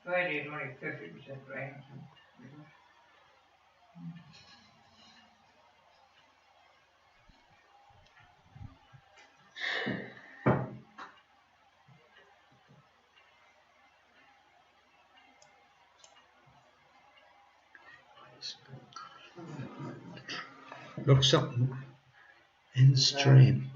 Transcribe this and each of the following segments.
Friday, only 50% rain. Looks up in stream.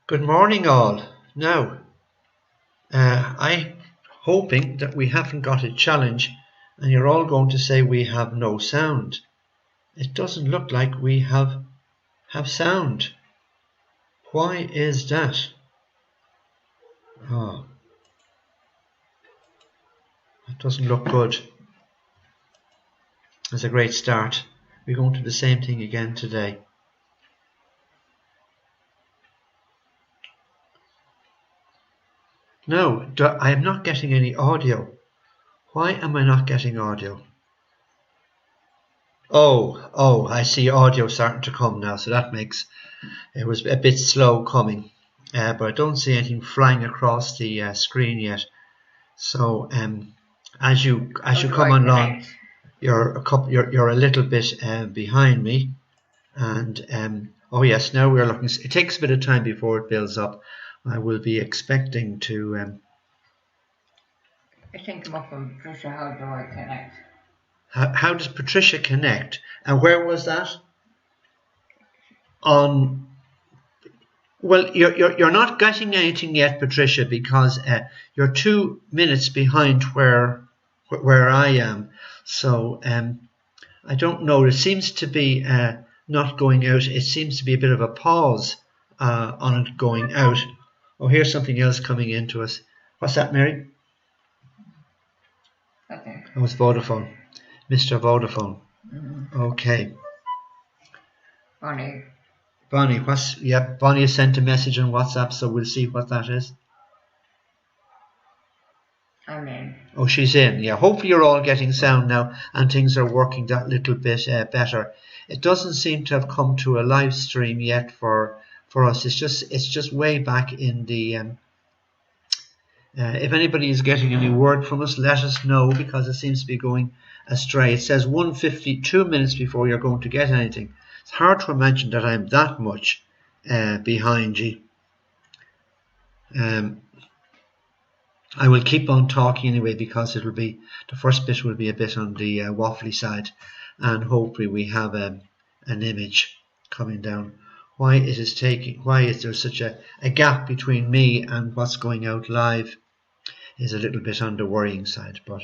Good morning, all. Now, I'm hoping that we haven't got a challenge and you're all going to say we have no sound. It doesn't look like we have sound. Why is that? Oh, that doesn't look good. That's a great start. We're going to do the same thing again today. No, I am not getting any audio. Why am I not getting audio? Oh, I see audio starting to come now, so that makes it was a bit slow coming, but I don't see anything flying across the screen yet. So as you come along, you're a little bit behind me, and oh yes, now we're looking. It takes a bit of time before it builds up. I will be expecting to. I think I'm up on Patricia. How do I connect? How does Patricia connect? And where was that? On. Well, you're not getting anything yet, Patricia, because you're 2 minutes behind where I am. So I don't know. It seems to be not going out. It seems to be a bit of a pause on it going out. Oh, here's something else coming into us. What's that, Mary? Okay. Oh, it's Vodafone. Mr. Vodafone. Okay. Bonnie. Bonnie, Bonnie has sent a message on WhatsApp, so we'll see what that is. I'm in. Oh, she's in. Yeah, hopefully you're all getting sound now and things are working that little bit better. It doesn't seem to have come to a live stream yet for us. It's just way back in the. If anybody is getting any word from us, let us know, because it seems to be going astray. It says 1:52 minutes before you're going to get anything. It's hard to imagine that I'm that much behind you. I will keep on talking anyway, because it'll be the first bit will be a bit on the waffly side, and hopefully we have an image coming down. Why is there such a gap between me and what's going out live is a little bit on the worrying side. But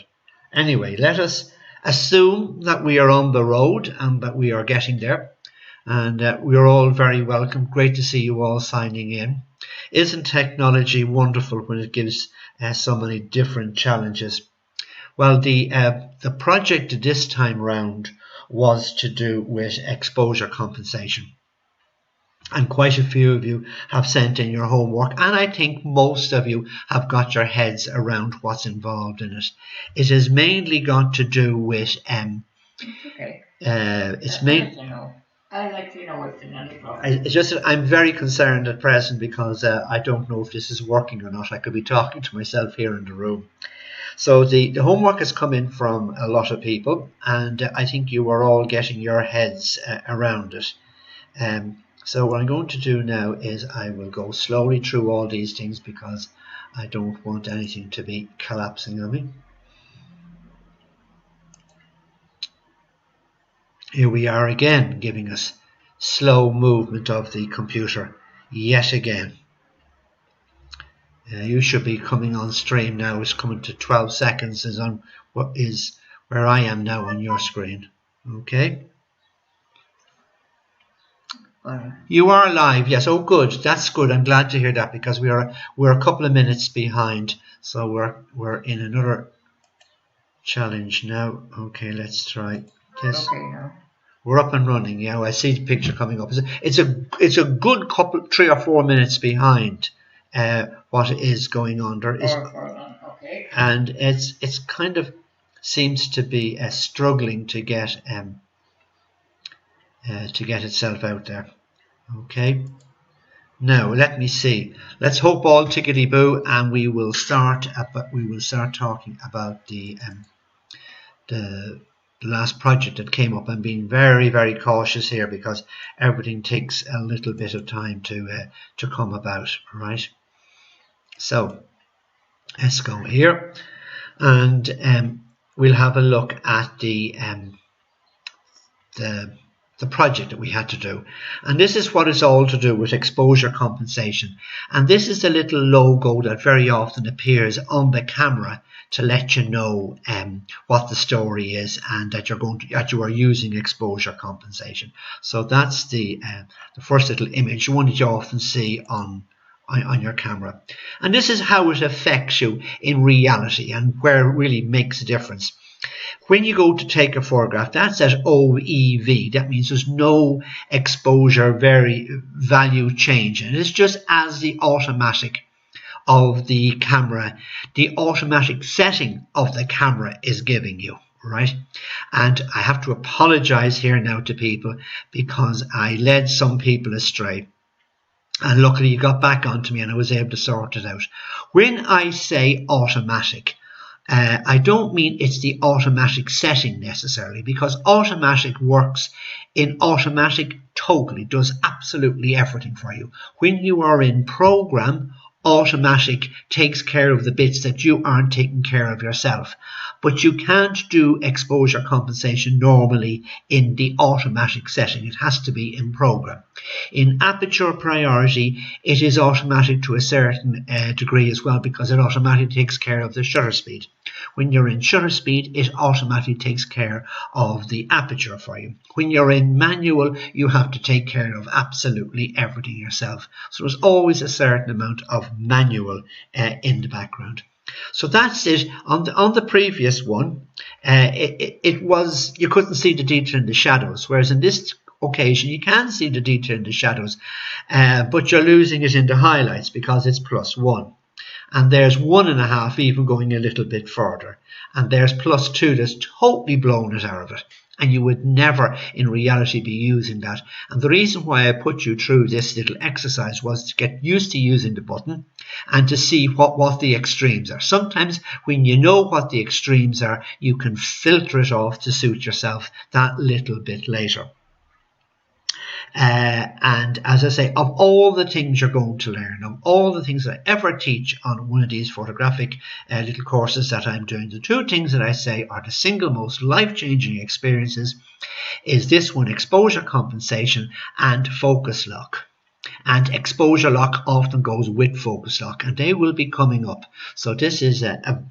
anyway, let us assume that we are on the road and that we are getting there. And we're all very welcome. Great to see you all signing in. Isn't technology wonderful when it gives so many different challenges? Well, the project this time round was to do with exposure compensation. And quite a few of you have sent in your homework, and I think most of you have got your heads around what's involved in it. It has mainly got to do with Okay. It's mainly. I'd like to know what's in it. It's just that I'm very concerned at present, because I don't know if this is working or not. I could be talking to myself here in the room. So the homework has come in from a lot of people, and I think you are all getting your heads around it. So what I'm going to do now is I will go slowly through all these things, because I don't want anything to be collapsing on me. Here we are again, giving us slow movement of the computer yet again. You should be coming on stream now. It's coming to 12 seconds is on what is where I am now on your screen. Okay. You are live, yes. Oh, good. That's good. I'm glad to hear that, because we're a couple of minutes behind, so we're in another challenge now. Okay, let's try this. Okay, now we're up and running. Yeah, I see the picture coming up. It's a good couple, 3 or 4 minutes behind what is going on. There is, okay. And it's kind of seems to be struggling to get itself out there. Okay, now let me see. Let's hope all tickety boo, and we will start talking about the last project that came up. I'm being very, very cautious here, because everything takes a little bit of time to come about. Right, so let's go here, and we'll have a look at the the project that we had to do. And this is what it's all to do with exposure compensation. And this is the little logo that very often appears on the camera to let you know what the story is and that you are using exposure compensation. So that's the first little image, one that you often see on your camera. And this is how it affects you in reality and where it really makes a difference. When you go to take a photograph, that's at OEV. That means there's no exposure value change. And it's just as the automatic of the camera, the automatic setting of the camera is giving you, right? And I have to apologize here now to people because I led some people astray. And luckily you got back onto me and I was able to sort it out. When I say automatic, I don't mean it's the automatic setting necessarily, because automatic works in automatic totally, does absolutely everything for you. When you are in program, automatic takes care of the bits that you aren't taking care of yourself. But you can't do exposure compensation normally in the automatic setting. It has to be in program. In aperture priority, it is automatic to a certain degree as well, because it automatically takes care of the shutter speed. When you're in shutter speed, it automatically takes care of the aperture for you. When you're in manual, you have to take care of absolutely everything yourself. So there's always a certain amount of manual in the background. So that's it. On the previous one, it was, you couldn't see the detail in the shadows, whereas in this occasion you can see the detail in the shadows, but you're losing it in the highlights because it's +1. And there's 1.5 even going a little bit further. And there's +2 that's totally blown it out of it. And you would never in reality be using that. And the reason why I put you through this little exercise was to get used to using the button and to see what the extremes are. Sometimes when you know what the extremes are, you can filter it off to suit yourself that little bit later. And as I say, of all the things you're going to learn, of all the things that I ever teach on one of these photographic little courses that I'm doing, the two things that I say are the single most life-changing experiences is this one, exposure compensation and focus lock. And exposure lock often goes with focus lock, and they will be coming up. So this is a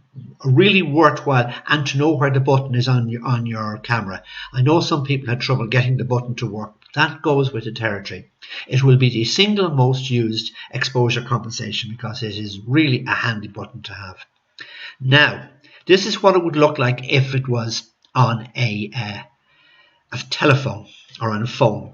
really worthwhile, and to know where the button is on your camera. I know some people had trouble getting the button to work. That goes with the territory. It will be the single most used exposure compensation because it is really a handy button to have. Now, this is what it would look like if it was on a telephone or on a phone.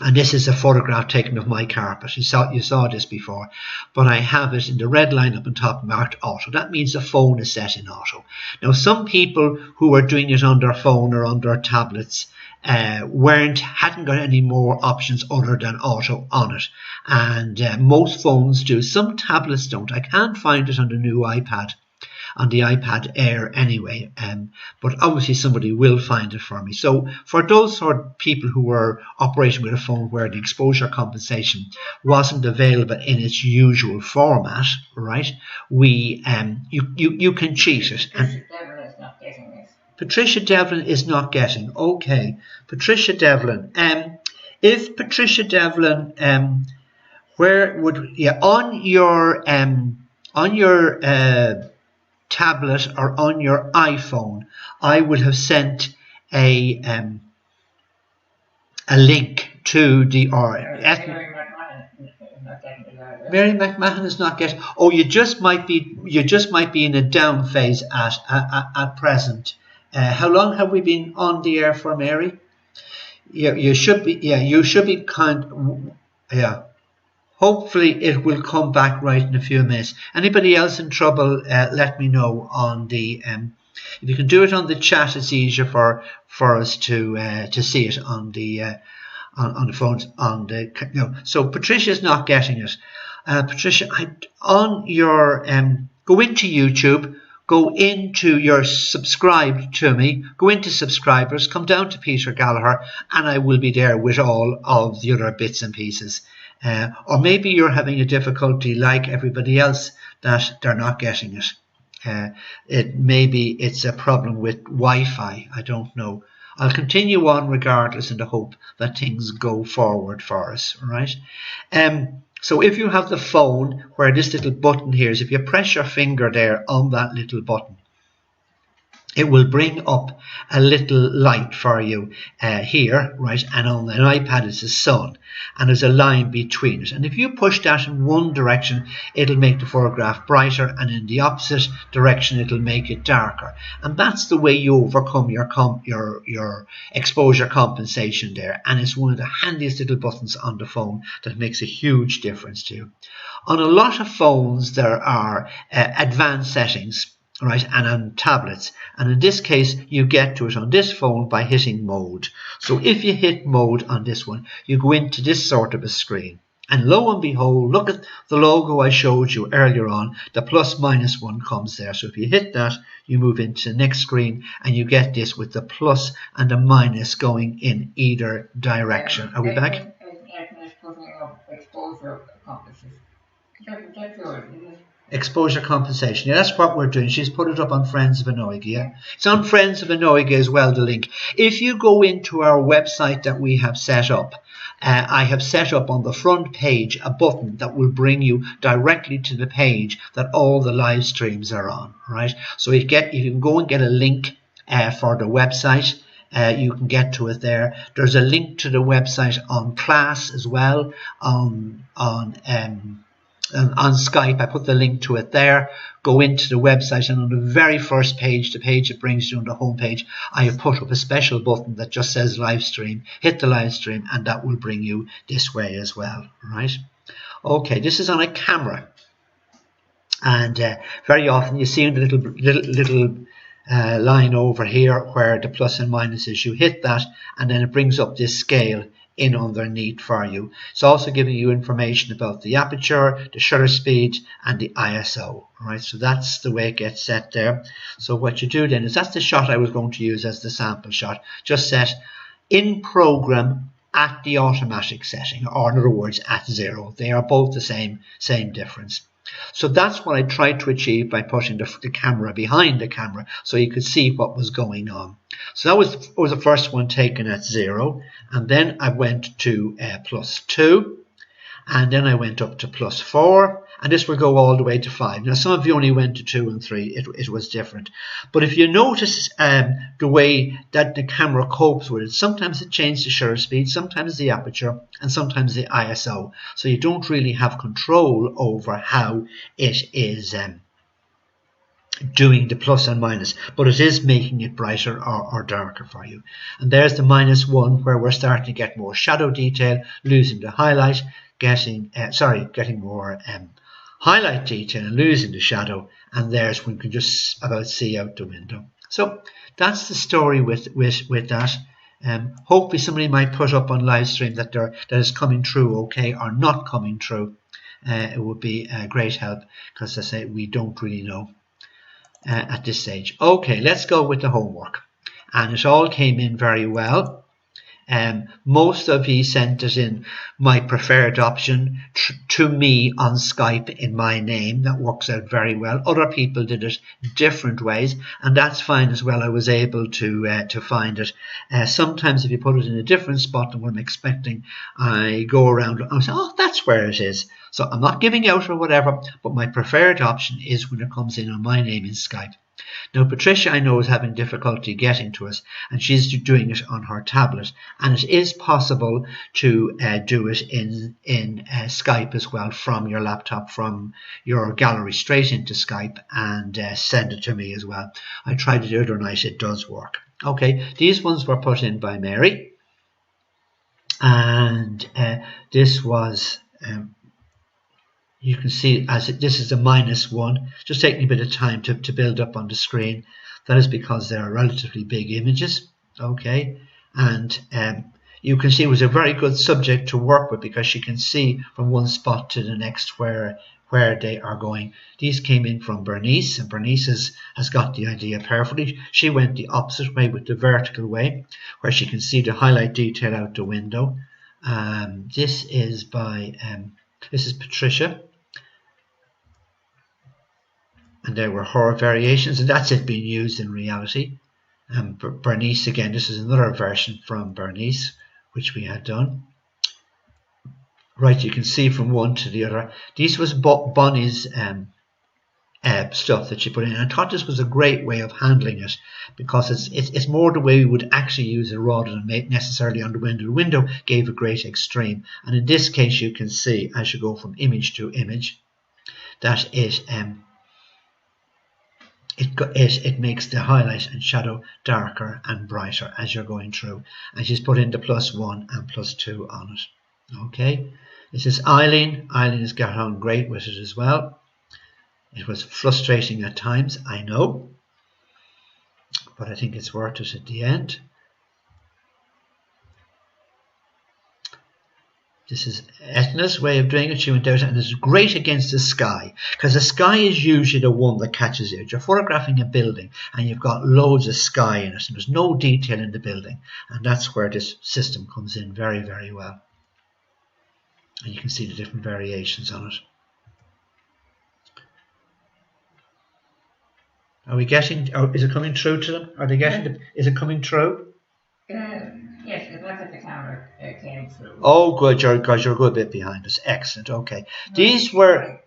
And this is a photograph taken of my carpet. You saw this before, but I have it in the red line up on top marked auto. That means the phone is set in auto. Now, some people who are doing it on their phone or on their tablets hadn't got any more options other than auto on it. And most phones do. Some tablets don't. I can't find it on the new iPad. On the iPad Air anyway, but obviously somebody will find it for me. So for those sort of people who were operating with a phone where the exposure compensation wasn't available in its usual format, right? You can cheat it. Patricia Devlin is not getting. Okay, Patricia Devlin. If Patricia Devlin, where would on your tablet or on your iPhone, I would have sent a link to the Mary McMahon is not getting. Oh, you just might be in a down phase at present. How long have we been on the air for, Mary? You should be. Yeah, you should be kind. Yeah. Hopefully it will come back right in a few minutes. Anybody else in trouble, let me know on the if you can do it on the chat, it's easier for us to see it on the phones so Patricia's not getting it. Patricia, on your go into YouTube, go into your subscribe to me, go into subscribers, come down to Peter Gallagher, and I will be there with all of the other bits and pieces. Or maybe you're having a difficulty like everybody else that they're not getting it. Maybe it's a problem with Wi-Fi. I don't know. I'll continue on regardless in the hope that things go forward for us, right? So if you have the phone where this little button here is, if you press your finger there on that little button, it will bring up a little light for you here, right? And on an iPad it's the sun, and there's a line between it. And if you push that in one direction, it'll make the photograph brighter, and in the opposite direction, it'll make it darker. And that's the way you overcome your exposure compensation there. And it's one of the handiest little buttons on the phone that makes a huge difference to you. On a lot of phones, there are advanced settings, right, and on tablets, and in this case you get to it on this phone by hitting mode. So if you hit mode on this one, you go into this sort of a screen, and lo and behold, look at the logo I showed you earlier on. The +-1 comes there. So if you hit that, you move into the next screen, and you get this with the plus and the minus going in either direction. Are we back? Exposure compensation. Yeah, that's what we're doing. She's put it up on Friends of Enoiga. Yeah? It's on Friends of Enoiga as well, the link. If you go into our website that we have set up, I have set up on the front page a button that will bring you directly to the page that all the live streams are on, right? So you can go and get a link for the website. You can get to it there. There's a link to the website on Class as well, on Skype. I put the link to it there. Go into the website, and on the very first page, the page it brings you on the home page, I have put up a special button that just says live stream. Hit the live stream, and that will bring you this way as well, right? Okay, this is on a camera, and very often you see in the little line over here where the plus and minus is. You hit that, and then it brings up this scale in underneath for you. It's also giving you information about the aperture, the shutter speed, and the ISO. Right, so that's the way it gets set there. So what you do then is, that's the shot I was going to use as the sample shot. Just set in program at the automatic setting, or in other words, at 0. They are both the same difference. So that's what I tried to achieve by putting the camera behind the camera, so you could see what was going on. So that was the first one taken at 0, and then I went to +2, and then I went up to +4, and this will go all the way to 5. Now some of you only went to 2 and 3, it was different. But if you notice the way that the camera copes with it, sometimes it changes the shutter speed, sometimes the aperture, and sometimes the ISO. So you don't really have control over how it is doing the plus and minus, but it is making it brighter or darker for you. And there's the -1, where we're starting to get more shadow detail, losing the highlight, getting more highlight detail and losing the shadow, and there's when you can just about see out the window. So that's the story with that. Hopefully somebody might put up on live stream that is coming through okay, or not coming through. It would be a great help, because as I say, we don't really know at this stage. Okay, let's go with the homework, and it all came in very well. Most of you sent it in my preferred option to me on Skype in my name. That works out very well. Other people did it different ways, and that's fine as well. I was able to find it. Sometimes if you put it in a different spot than what I'm expecting, I go around and I say, oh, that's where it is. So I'm not giving out or whatever, but my preferred option is when it comes in on my name in Skype. Now Patricia, I know, is having difficulty getting to us, and she's doing it on her tablet, and it is possible to do it in Skype as well, from your laptop, from your gallery straight into Skype, and send it to me as well. I tried it the other night, it does work. Okay, these ones were put in by Mary, and this was you can see this is a -1, just taking a bit of time to build up on the screen. That is because they're relatively big images. Okay, and you can see it was a very good subject to work with, because you can see from one spot to the next where they are going. These came in from Bernice, and Bernice has got the idea perfectly. She went the opposite way with the vertical way, where she can see the highlight detail out the window. This is Patricia. And there were her variations, and that's it being used in reality. Bernice again, this is another version from Bernice, which we had done. Right, you can see from one to the other. This was Bonnie's stuff that she put in. And I thought this was a great way of handling it, because it's more the way we would actually use it rather than make necessarily on the window. The window gave a great extreme, and in this case you can see as you go from image to image that it makes the highlight and shadow darker and brighter as you're going through. And she's put in the +1 and +2 on it. Okay, this is Eileen. Eileen has got on great with it as well. It was frustrating at times, I know, but I think it's worth it at the end. This is Etna's way of doing it. She went out, and it's great against the sky, because the sky is usually the one that catches you. You're photographing a building and you've got loads of sky in it, and there's no detail in the building, and that's where this system comes in very, very well. And you can see the different variations on it. Are we getting, is it coming through to them? Are they getting, is it coming through? Yes, it looks like the camera came through. Oh, good, you're a good bit behind us. Excellent, okay. These were,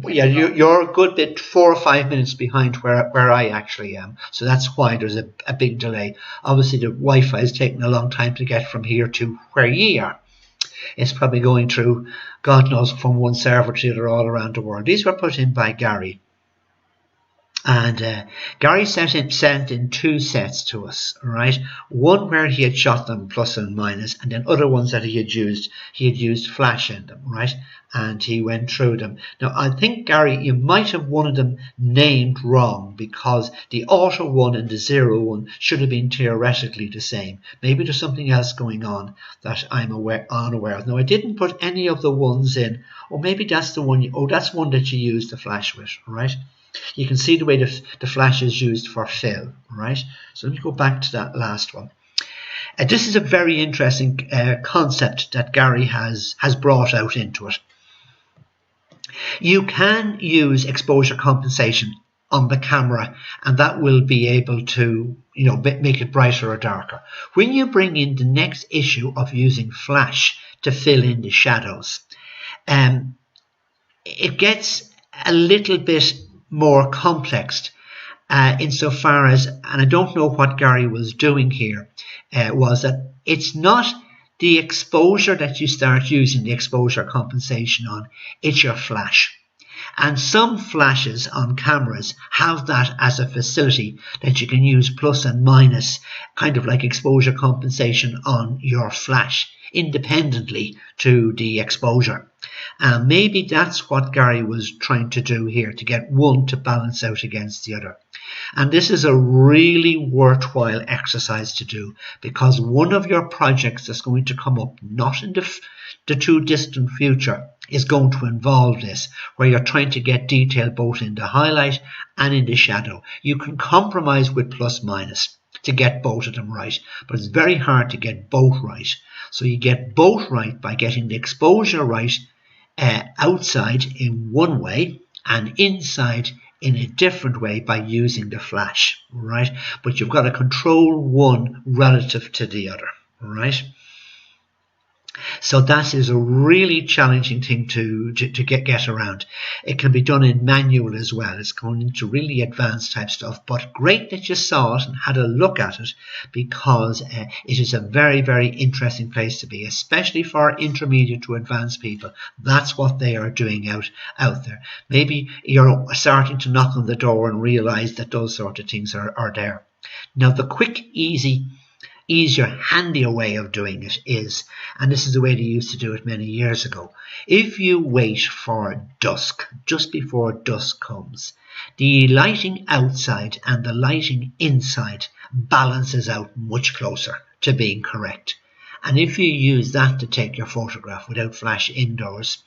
yeah, you're a good bit, 4 or 5 minutes behind where I actually am. So that's why there's a big delay. Obviously, the Wi-Fi is taking a long time to get from here to where ye are. It's probably going through, God knows, from one server to the other all around the world. These were put in by Gary. And Gary sent in 2 sets to us, right? One where he had shot them plus and minus, and then other ones that he had used flash in them, right? And he went through them. Now, I think, Gary, you might have one of them named wrong, because the auto one and the 0 one should have been theoretically the same. Maybe there's something else going on that I'm unaware of. Now, I didn't put any of the ones in, or maybe that's the one, that's one that you use the flash with, right? You can see the way the flash is used for fill, right? So let me go back to that last one. This is a very interesting concept that Gary has brought out into it. You can use exposure compensation on the camera, and that will be able to, you know, make it brighter or darker. When you bring in the next issue of using flash to fill in the shadows, it gets a little bit more complex insofar as, and I don't know what Gary was doing here, was that it's not the exposure that you start using the exposure compensation on, it's your flash. And some flashes on cameras have that as a facility that you can use plus and minus, kind of like exposure compensation on your flash independently to the exposure. Maybe that's what Gary was trying to do here, to get one to balance out against the other. And this is a really worthwhile exercise to do, because one of your projects that's going to come up, not in the too distant future, is going to involve this, where you're trying to get detail both in the highlight and in the shadow. You can compromise with plus minus to get both of them right, but it's very hard to get both right. So you get both right by getting the exposure right outside in one way and inside in a different way by using the flash, right? But you've got to control one relative to the other, right? So that is a really challenging thing to get around. It can be done in manual as well. It's going into really advanced type stuff, but great that you saw it and had a look at it, because it is a very, very interesting place to be, especially for intermediate to advanced people. That's what they are doing out there. Maybe you're starting to knock on the door and realize that those sort of things are there. Now, the quick, easier, handier way of doing it is, and this is the way they used to do it many years ago, if you wait for dusk, just before dusk comes, the lighting outside and the lighting inside balances out much closer to being correct. And if you use that to take your photograph without flash indoors,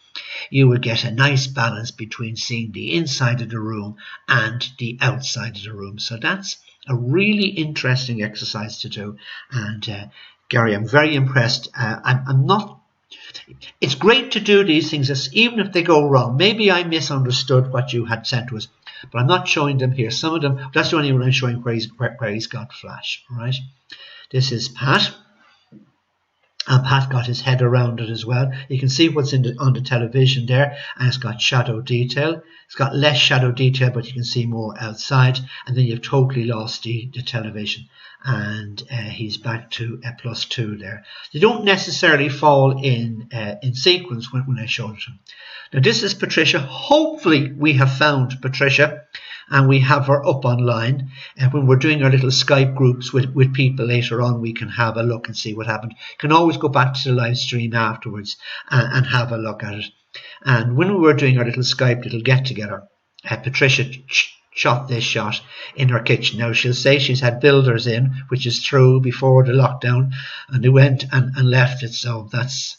you will get a nice balance between seeing the inside of the room and the outside of the room. So that's a really interesting exercise to do. And Gary, I'm very impressed. I'm not it's great to do these things, even if they go wrong. Maybe I misunderstood what you had sent to us, but I'm not showing them here. Some of them, that's the only one I'm showing where he's got flash, right? This is Pat. And Pat got his head around it as well. You can see what's on the television there, and it's got shadow detail. It's got less shadow detail, but you can see more outside. And then you've totally lost the television. And he's back to +2 there. They don't necessarily fall in sequence when I showed them. Now this is Patricia. Hopefully we have found Patricia, and we have her up online. And when we're doing our little Skype groups with people later on, we can have a look and see what happened. You can always go back to the live stream afterwards and have a look at it. And when we were doing our little Skype little get together, Patricia shot this shot in her kitchen. Now she'll say she's had builders in, which is true, before the lockdown, and they went and left it. So that's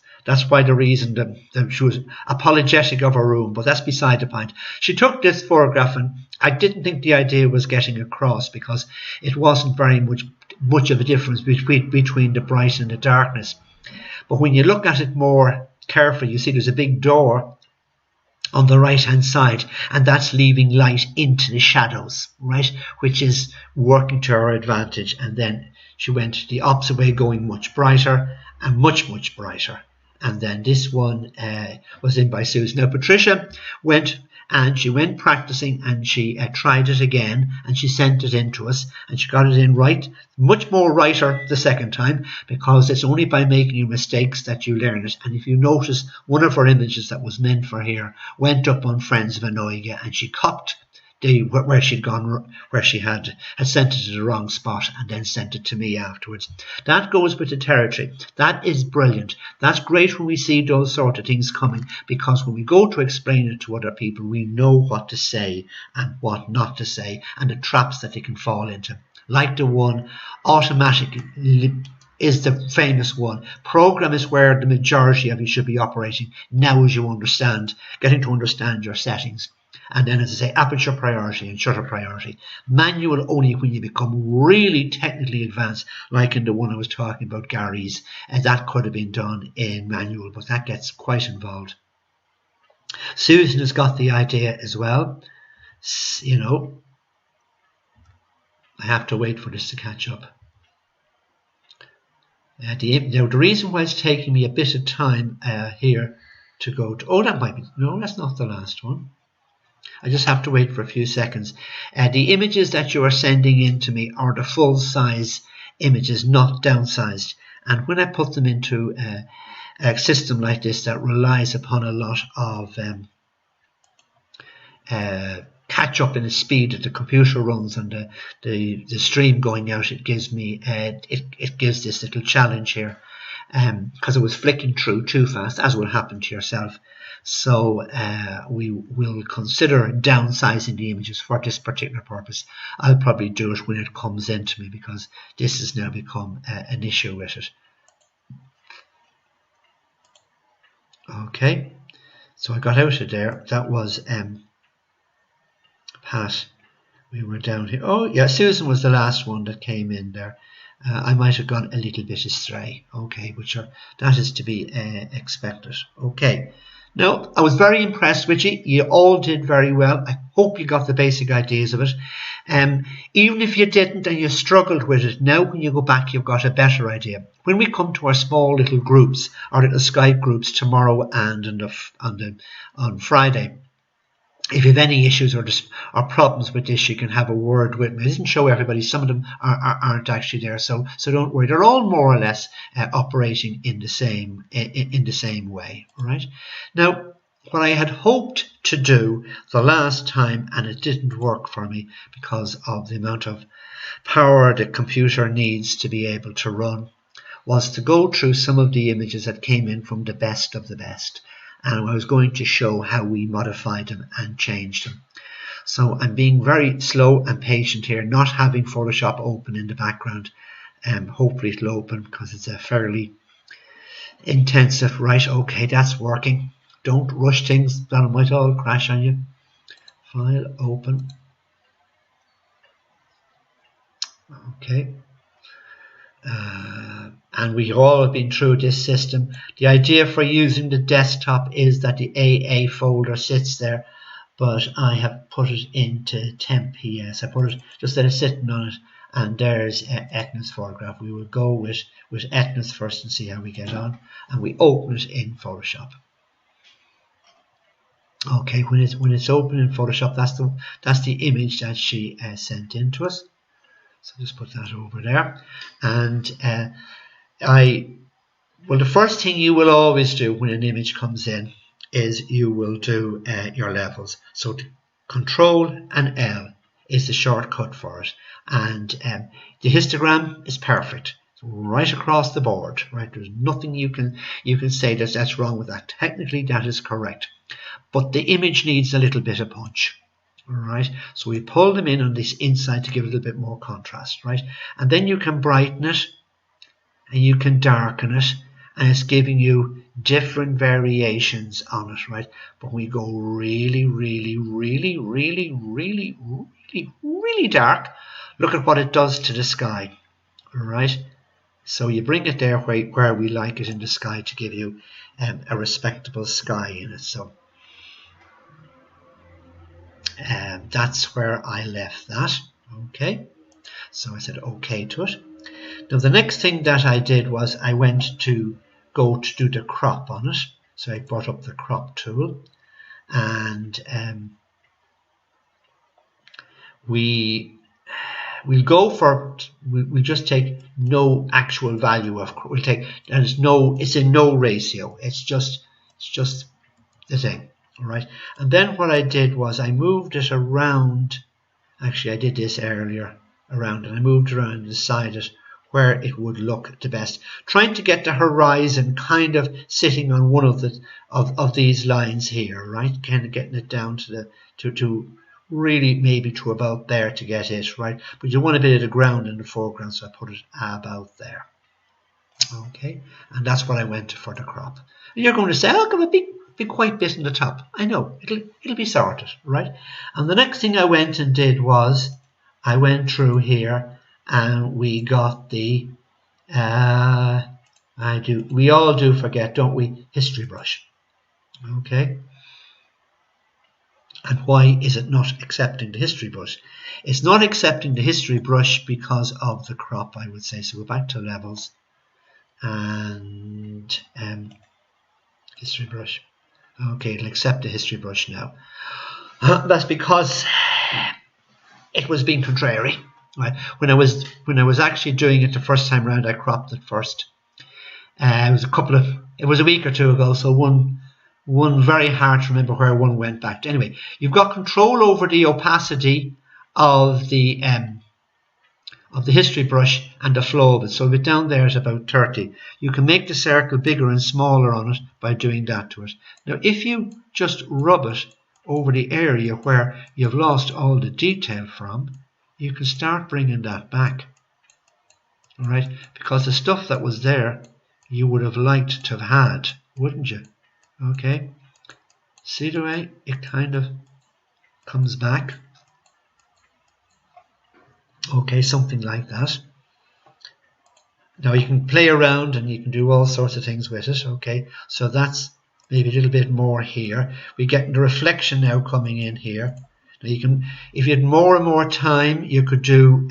why the reason that she was apologetic of her room, but that's beside the point. She took this photograph, and I didn't think the idea was getting across, because it wasn't very much of a difference between the bright and the darkness. But when you look at it more carefully, you see there's a big door on the right hand side, and that's leaving light into the shadows, right, which is working to her advantage. And then she went the opposite way, going much brighter and much brighter. And then this one was in by Susan. Now Patricia went practicing, and she tried it again, and she sent it in to us, and she got it in right, much more righter the second time, because it's only by making your mistakes that you learn it. And if you notice, one of her images that was meant for here went up on Friends of Anoiga, and she copped where she had sent it to the wrong spot, and then sent it to me afterwards. That goes with the territory. That is brilliant. That's great when we see those sort of things coming, because when we go to explain it to other people, we know what to say and what not to say, and the traps that they can fall into. Like the one, automatic is the famous one. Program is where the majority of you should be operating now, as you getting to understand your settings. And then, as I say, aperture priority and shutter priority. Manual only when you become really technically advanced, like in the one I was talking about, Gary's. And that could have been done in manual, but that gets quite involved. Susan has got the idea as well. You know, I have to wait for this to catch up. Now, the reason why it's taking me a bit of time here to go to... Oh, that might be... No, that's not the last one. I just have to wait for a few seconds. The images that you are sending in to me are the full-size images, not downsized. And when I put them into a system like this that relies upon a lot of catch up in the speed that the computer runs and the stream going out, it gives me it gives this little challenge here, because it was flicking through too fast, as will happen to yourself. So we will consider downsizing the images for this particular purpose. I'll probably do it when it comes into me, because this has now become an issue with it. Okay, so I got out of there. That was Pat. We were down here. Oh yeah, Susan was the last one that came in there. I might have gone a little bit astray. Okay, that is to be expected. Okay. Now, I was very impressed with you. You all did very well. I hope you got the basic ideas of it. Even if you didn't and you struggled with it, now when you go back, you've got a better idea. When we come to our small little groups, our little Skype groups tomorrow and on Friday, if you have any issues or problems with this, you can have a word with me. I didn't show everybody. Some of them aren't actually there, so don't worry. They're all more or less operating in the same way. Right? Now, what I had hoped to do the last time, and it didn't work for me because of the amount of power the computer needs to be able to run, was to go through some of the images that came in from the best of the best. And I was going to show how we modified them and changed them. So I'm being very slow and patient here, not having Photoshop open in the background. Hopefully it'll open, because it's a fairly intensive. Right, okay, that's working. Don't rush things, that might all crash on you. File, open. Okay. and we've all been through this system. The idea for using the desktop is that the AA folder sits there, but I have put it into temp PS. I put it just that it's sitting on it, and there's Etna's photograph. We will go with Etna's first and see how we get on, and we open it in Photoshop. Okay, when it's open in Photoshop, that's the image that she sent in to us. So just put that over there, and well, the first thing you will always do when an image comes in is you will do your levels. So Control and L is the shortcut for it, and the histogram is perfect. It's right across the board. Right, there's nothing you can say that's wrong with that. Technically, that is correct. But the image needs a little bit of punch. Alright, so we pull them in on this inside to give it a little bit more contrast, right? And then you can brighten it and you can darken it, and it's giving you different variations on it, right? But we go really, really, really, really, really, really, really dark. Look at what it does to the sky. Alright, so you bring it there where we like it in the sky to give you a respectable sky in it. So that's where I left that. Okay, so I said okay to it. Now the next thing that I did was I went to go to do the crop on it. So I brought up the crop tool, and we'll just take no actual value of, we'll take, and it's in no ratio, it's just the thing. All right, and then what I did was I moved it around. Actually, I did this earlier around, and I moved around and decided where it would look the best, trying to get the horizon kind of sitting on one of the of these lines here, right? Kind of getting it down to the really maybe to about there to get it right, but you want a bit of the ground in the foreground, so I put it about there. Okay, and that's what I went for the crop. And you're going to say, "Oh, come a big quite bit in the top." I know, it'll be sorted, right? And the next thing I went and did was I went through here and we got the we all do forget, don't we, history brush. Okay, and why is it not accepting the history brush? It's not accepting the history brush because of the crop, I would say. So go back to levels and history brush. Okay, it'll accept the history brush now. That's because it was being contrary. Right? When I was actually doing it the first time round, I cropped it first. It was a week or two ago, so one very hard to remember where one went back to. Anyway, you've got control over the opacity of the history brush and the flow of it. So if it down there is about 30, you can make the circle bigger and smaller on it by doing that to it. Now, if you just rub it over the area where you've lost all the detail from, you can start bringing that back. All right, because the stuff that was there, you would have liked to have had, wouldn't you? Okay, see the way it kind of comes back? Okay, something like that. Now you can play around and you can do all sorts of things with it. Okay, so that's maybe a little bit more here. We get the reflection now coming in here. Now you can, if you had more and more time, you could do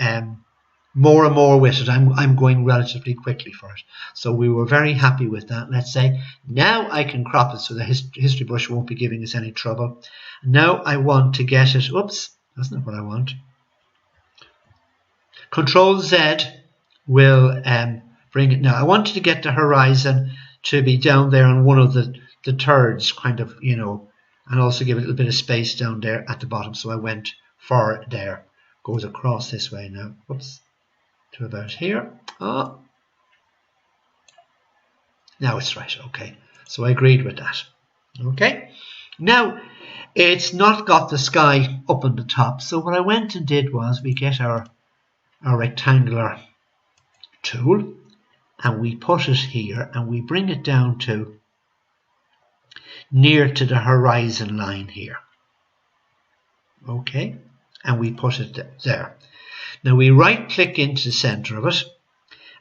more and more with it. I'm going relatively quickly for it, so we were very happy with that. Let's say now I can crop it so the history brush won't be giving us any trouble. Now I want to get it. Oops, that's not what I want. Control Z will bring it. Now I wanted to get the horizon to be down there on one of the thirds, kind of, you know, and also give it a little bit of space down there at the bottom. So I went for there. Goes across this way now. Whoops. To about here. Oh. Now it's right. Okay. So I agreed with that. Okay. Now it's not got the sky up on the top. So what I went and did was we get our rectangular tool and we put it here and we bring it down to near to the horizon line here. Okay, and we put it there. Now we right click into the center of it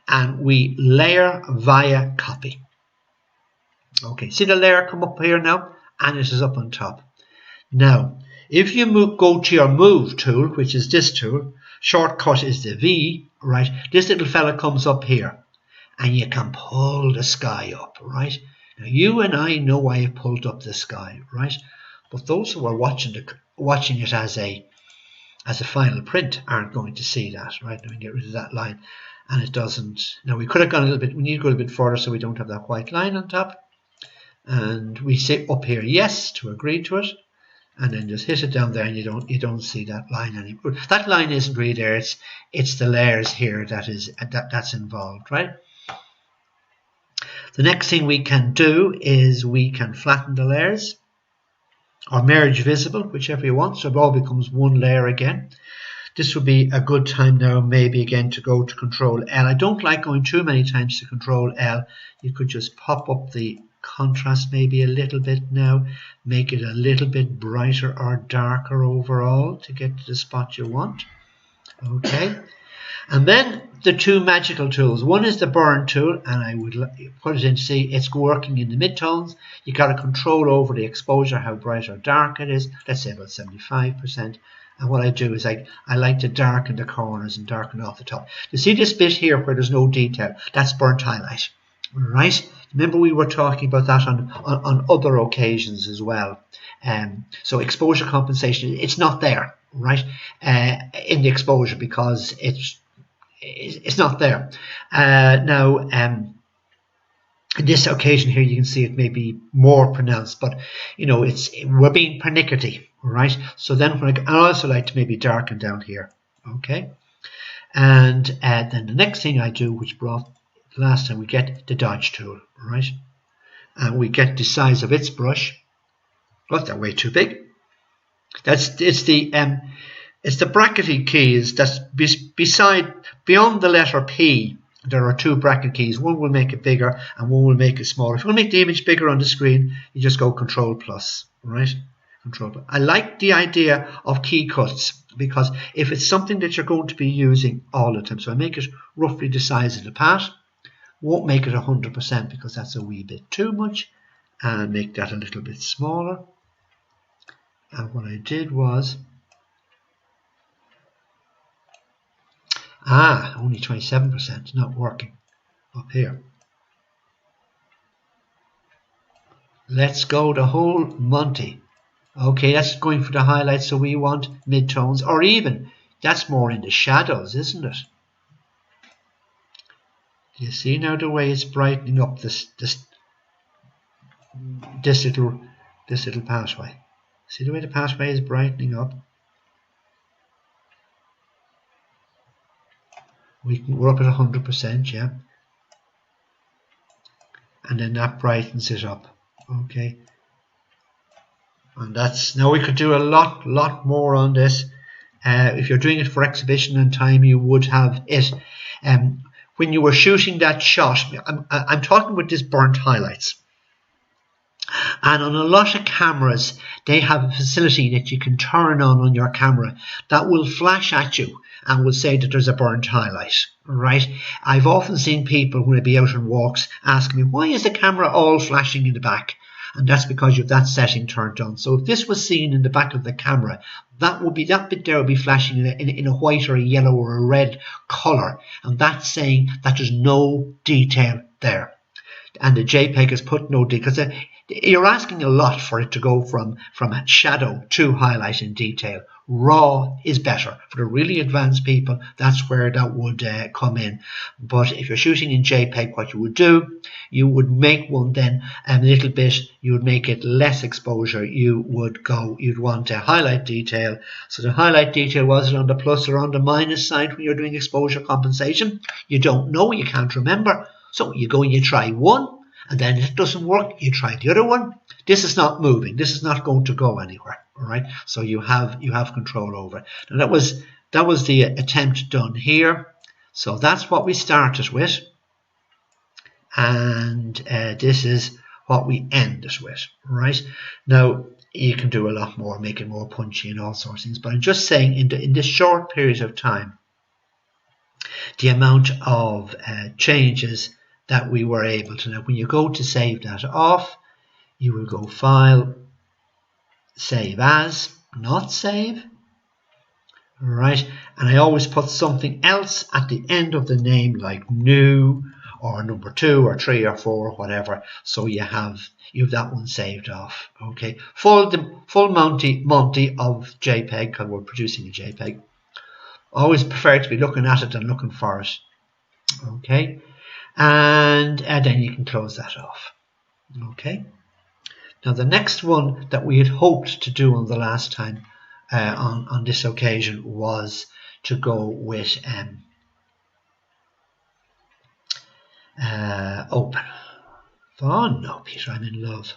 and we layer via copy. Okay, see the layer come up here now, and it is up on top. Now, if you go to your move tool, which is this tool, shortcut is the V, right? This little fella comes up here, and you can pull the sky up, right? Now, you and I know I have pulled up the sky, right? But those who are watching it as a final print aren't going to see that, right? Now we get rid of that line, and it doesn't. Now we could have gone a little bit. We need to go a little bit further so we don't have that white line on top. And we say up here yes to agree to it, and then just hit it down there, and you don't see that line anymore. That line isn't really there. It's the layers here that's involved, right? The next thing we can do is we can flatten the layers, or merge visible, whichever you want, so it all becomes one layer again. This would be a good time now maybe again to go to Control L. I don't like going too many times to Control L. You could just pop up the contrast maybe a little bit now, make it a little bit brighter or darker overall to get to the spot you want. Okay, and then the two magical tools. One is the burn tool, and I would put it in to see it's working in the midtones. You got to control over the exposure, how bright or dark it is. Let's say about 75%. And what I do is I like to darken the corners and darken off the top. You see this bit here where there's no detail? That's burnt highlight, right? Remember we were talking about that on other occasions as well. So exposure compensation, it's not there, right? In the exposure because it's not there. Now, in this occasion here, you can see it may be more pronounced, but you know, we're being pernickety, right? So then I also like to maybe darken down here, okay? And then the next thing I do, which brought last time, we get the dodge tool, right? And we get the size of its brush. Oh, they're way too big. It's the brackety keys that's beyond the letter P. There are two bracket keys. One will make it bigger and one will make it smaller. If you want to make the image bigger on the screen, you just go Control plus, right? Control plus. I like the idea of key cuts because if it's something that you're going to be using all the time, so I make it roughly the size of the pad. Won't make it 100% because that's a wee bit too much, and make that a little bit smaller. And what I did was only 27%, not working up here. Let's go the whole Monty. Okay, that's going for the highlights, so we want midtones, or even that's more in the shadows, isn't it? Do you see now the way it's brightening up this little pathway? See the way the pathway is brightening up? We're up at 100%, yeah. And then that brightens it up. Okay. And that's, now we could do a lot more on this. If you're doing it for exhibition and time, you would have it. When you were shooting that shot, I'm talking about this burnt highlights. And on a lot of cameras, they have a facility that you can turn on your camera that will flash at you and will say that there's a burnt highlight, right? I've often seen people when they be out on walks asking me, why is the camera all flashing in the back? And that's because you have that setting turned on. So if this was seen in the back of the camera, that bit there would be flashing in a white or a yellow or a red color. And that's saying that there's no detail there. And the JPEG has put no detail, because you're asking a lot for it to go from a shadow to highlight in detail. RAW is better. For the really advanced people, that's where that would come in. But if you're shooting in JPEG, what you would do, you would make one then a little bit, you would make it less exposure. You'd want a highlight detail. So the highlight detail, was it on the plus or on the minus side when you're doing exposure compensation? You don't know, you can't remember. So you go and you try one, and then if it doesn't work, you try the other one. This is not moving. This is not going to go anywhere. All right. So you have control over it. And that was the attempt done here. So that's what we started with, and this is what we end it with. Right. Now you can do a lot more, make it more punchy and all sorts of things. But I'm just saying, in this short period of time, the amount of changes that we were able to. Now, when you go to save that off, you will go File, Save As, not Save. Right, and I always put something else at the end of the name, like new or number 2 or 3 or 4 or whatever, so you have that one saved off. Okay, full Monty of JPEG, because we're producing a JPEG. Always prefer to be looking at it than looking for it. Okay, and then you can close that off. Okay, now the next one that we had hoped to do on the last time on this occasion was to go with open. Oh no, Peter, I'm in love.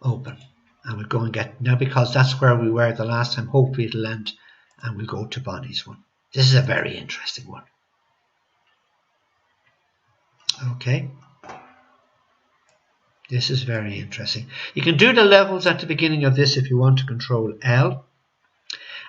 Open. And we'll go and get, now because that's where we were the last time, hopefully it'll end, and we'll go to Bonnie's one. This is a very interesting one. Okay. This is very interesting. You can do the levels at the beginning of this if you want to control L.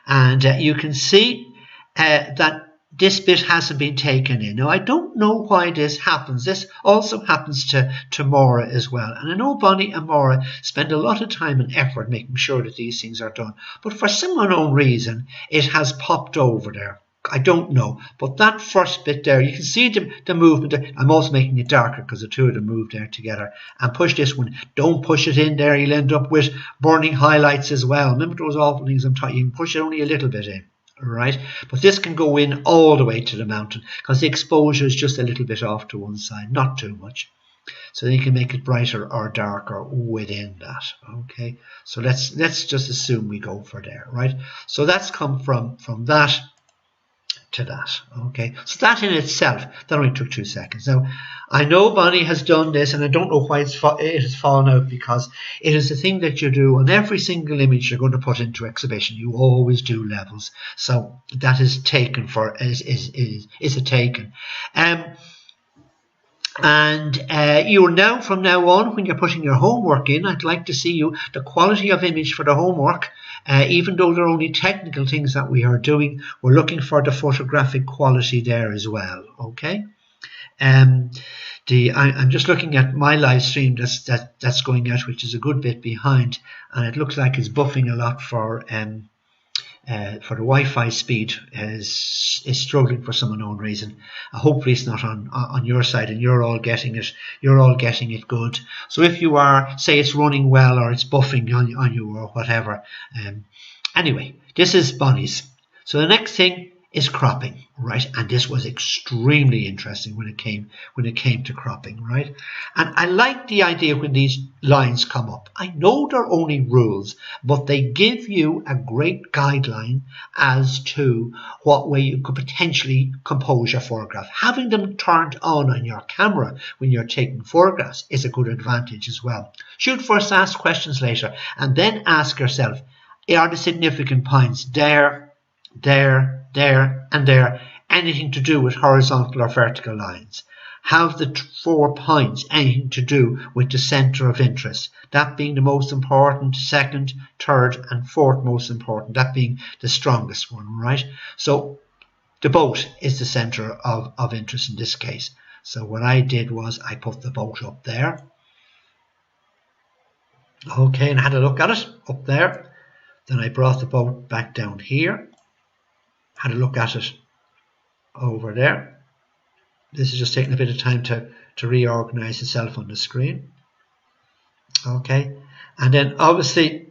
And you can see that this bit hasn't been taken in. Now, I don't know why this happens. This also happens to Maura as well. And I know Bonnie and Maura spend a lot of time and effort making sure that these things are done. But for some unknown reason, it has popped over there. I don't know, but that first bit there, you can see the movement. I'm also making it darker because the two of them move there together. And push this one. Don't push it in there. You'll end up with burning highlights as well. Remember those awful things I'm talking. You can push it only a little bit in, right? But this can go in all the way to the mountain because the exposure is just a little bit off to one side, not too much. So then you can make it brighter or darker within that. Okay, so let's just assume we go for there, right? So that's come from that to that. Okay, so that in itself, that only took 2 seconds. Now, I know Bonnie has done this, and I don't know why it has fallen out, because it is the thing that you do on every single image you're going to put into exhibition. You always do levels, so that is taken for is a taken. And you now, from now on, when you're putting your homework in, I'd like to see you the quality of image for the homework. Even though they're only technical things that we are doing, we're looking for the photographic quality there as well. Okay. I'm just looking at my live stream that's going out, which is a good bit behind, and it looks like it's buffing a lot for the Wi-Fi speed is struggling for some unknown reason. Hopefully it's not on your side and you're all getting it. You're all getting it good. So if you are, say it's running well or it's buffing on you or whatever. Anyway, this is Bonnie's. So the next thing is cropping, right? And this was extremely interesting when it came to cropping, right? And I like the idea when these lines come up. I know they're only rules, but they give you a great guideline as to what way you could potentially compose your photograph. Having them turned on your camera when you're taking photographs is a good advantage as well. Shoot first, ask questions later, and then ask yourself, are the significant points there, and there anything to do with horizontal or vertical lines? Have the 4 points anything to do with the center of interest? That being the most important, second, third, and fourth most important. That being the strongest one, right? So the boat is the center of interest in this case. So what I did was I put the boat up there. Okay, and I had a look at it up there. Then I brought the boat back down here. Had a look at it over there. This is just taking a bit of time to reorganize itself on the screen. Okay, and then obviously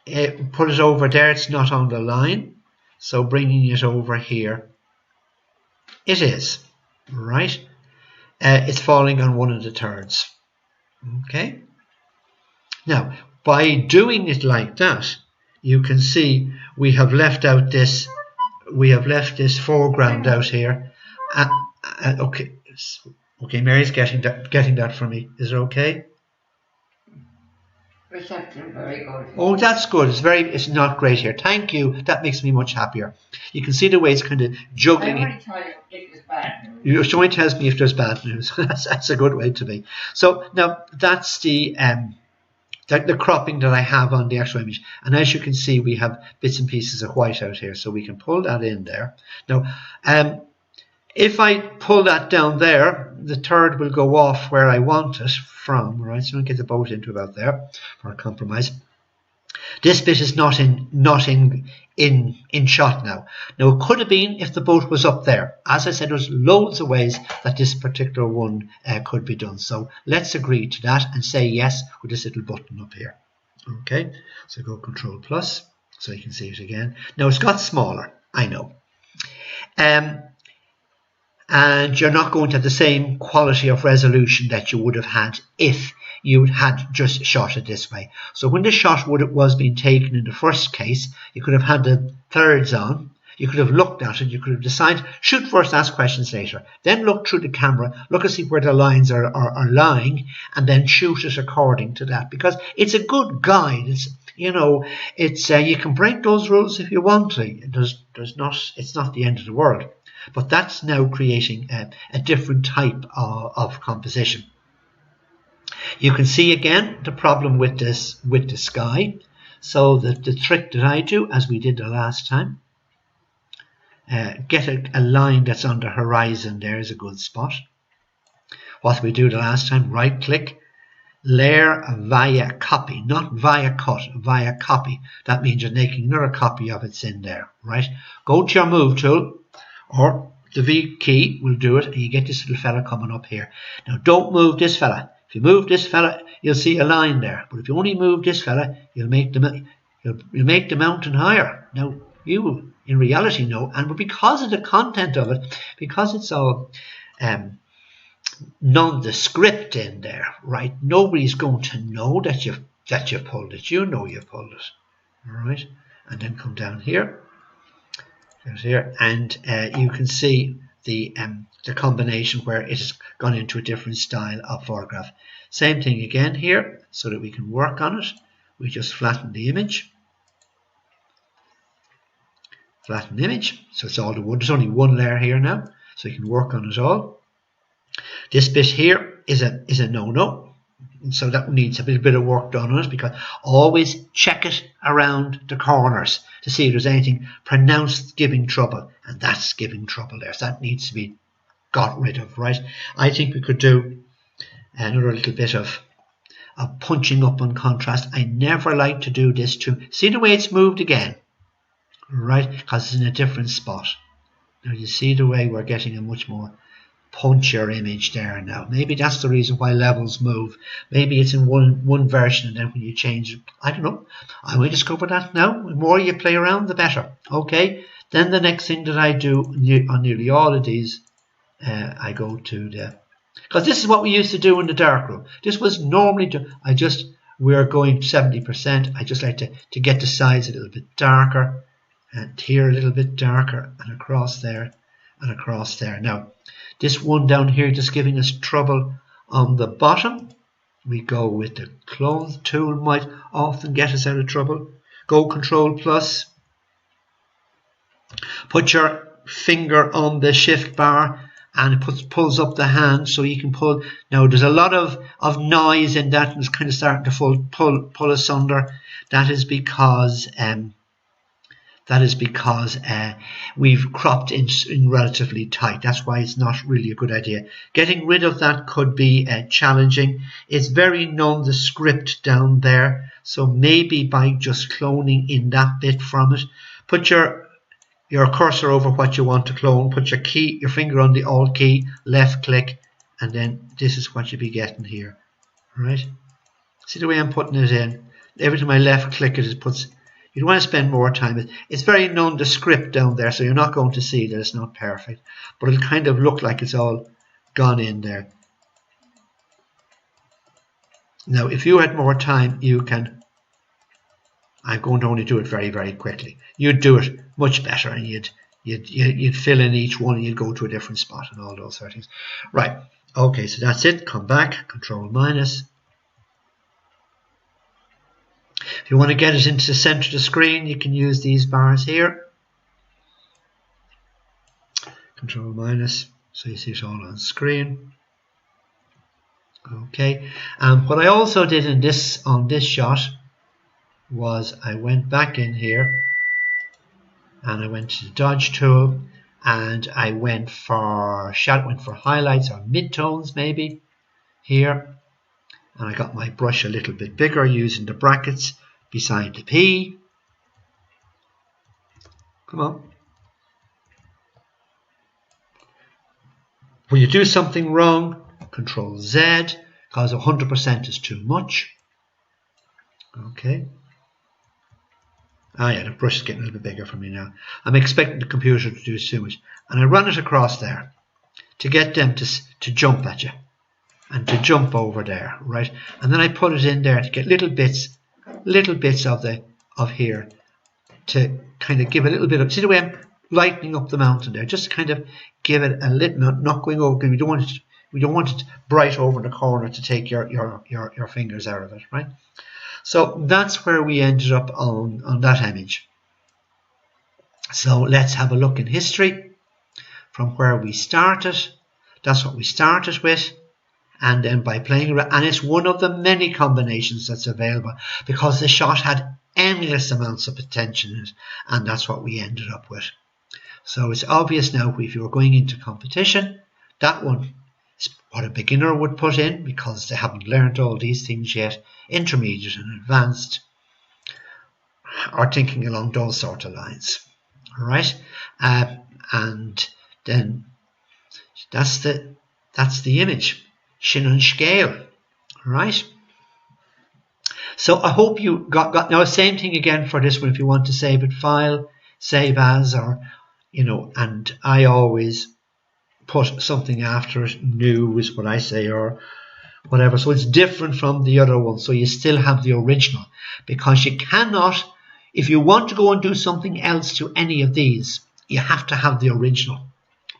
put it over there. It's not on the line, so bringing it over here, it is, right? It's falling on 1 1/3. Okay, now by doing it like that, you can see we have left out this. We have left this foreground out here. Okay, Mary's getting that for me. Is it okay? Reception very good. Oh, that's good. It's not great here. Thank you. That makes me much happier. You can see the way it's kind of juggling. I already tell you if there's bad news. She only tells me if there's bad news. That's a good way to be. So now that's the the cropping that I have on the actual image. And as you can see, we have bits and pieces of white out here, so we can pull that in there. Now, if I pull that down there, the third will go off where I want it from, right? So I'll get the boat into about there for a compromise. This bit is not in shot now. Now, it could have been if the boat was up there. As I said, there's loads of ways that this particular one could be done. So let's agree to that and say yes with this little button up here. Okay, so go Control plus so you can see it again. Now, it's got smaller, I know. And you're not going to have the same quality of resolution that you would have had if you had just shot it this way. So when the shot was being taken in the first case, you could have had the thirds on, you could have looked at it, you could have decided, shoot first, ask questions later, then look through the camera, look and see where the lines are lying, and then shoot it according to that, because it's a good guide. It's, you know, it's you can break those rules if you want to. It's not the end of the world. But that's now creating a different type of composition. You can see again the problem with this with the sky. So the trick that I do, as we did the last time, get a line that's on the horizon. There is a good spot. What we do the last time, right click, layer via copy, not via cut, via copy. That means you're making another copy of it's in there, right? Go to your move tool, or the V key will do it, and you get this little fella coming up here. Now, don't move this fella. If you move this fella, you'll see a line there. But if you only move this fella, you'll make the mountain higher. Now, you in reality know, and because of the content of it, because it's all nondescript in there, right? Nobody's going to know that you've pulled it. You know you've pulled it, all right? And then come down here. Here, and you can see the combination where it has gone into a different style of photograph. Same thing again here, so that we can work on it. We just flatten the image. Flatten the image, so it's all the one. There's only one layer here now, so you can work on it all. This bit here is a no-no. So that needs a bit of work done on it, because always check it around the corners to see if there's anything pronounced giving trouble, and that's giving trouble there. So that needs to be got rid of, right? I think we could do another little bit of punching up on contrast. I never like to do this too. See the way it's moved again, right? Because it's in a different spot. Now you see the way we're getting a much more punchier image there now. Maybe that's the reason why levels move. Maybe it's in one version, and then when you change it, I don't know. I will discover that now. The more you play around, the better. Okay. Then the next thing that I do on nearly all of these, I go to because this is what we used to do in the darkroom. This was normally we're going 70%. I just like to get the sides a little bit darker, and here a little bit darker, and across there, and across there. Now, this one down here just giving us trouble on the bottom. We go with the clone tool, might often get us out of trouble. Go Control plus. Put your finger on the shift bar, and it pulls up the hand so you can pull. Now there's a lot of noise in that, and it's kind of starting to pull asunder. That is because we've cropped in relatively tight. That's why it's not really a good idea. Getting rid of that could be challenging. It's very nondescript down there, so maybe by just cloning in that bit from it, put your cursor over what you want to clone, put your finger on the Alt key, left click, and then this is what you'll be getting here. All right? See the way I'm putting it in? Every time I left click it puts. You don't want to spend more time. It's very nondescript down there, so you're not going to see that it's not perfect. But it'll kind of look like it's all gone in there. Now, if you had more time, you can. I'm going to only do it very, very quickly. You'd do it much better, and you'd fill in each one, and you'd go to a different spot, and all those sort of things. Right. Okay, so that's it. Come back. Control minus. If you want to get it into the center of the screen, you can use these bars here. Control minus, so you see it all on screen. Okay, and what I also did in on this shot was I went back in here and I went to the dodge tool and I went for highlights or midtones maybe here, and I got my brush a little bit bigger using the brackets beside the P. Come on. When you do something wrong, Control Z, because 100% is too much. Okay. Ah yeah, the brush is getting a little bit bigger for me now. I'm expecting the computer to do too much. And I run it across there to get them to jump at you and to jump over there, right? And then I put it in there to get little bits of here to kind of give a little bit of, see the way I'm lightening up the mountain there, just to kind of give it a little, not going over, we don't want it bright over in the corner to take your fingers out of it, right? So that's where we ended up on that image. So let's have a look in history from where we started. That's what we started with. And then by playing around, and it's one of the many combinations that's available because the shot had endless amounts of potential in it, and that's what we ended up with. So it's obvious now if you're going into competition, that one is what a beginner would put in because they haven't learned all these things yet, intermediate and advanced, or thinking along those sort of lines. All right, and then that's the image. Sin an scale, right? So I hope you got now same thing again for this one. If you want to save it, file, save as, or and I always put something after it. New is what I say, or whatever. So it's different from the other one. So you still have the original, because you cannot, if you want to go and do something else to any of these, you have to have the original.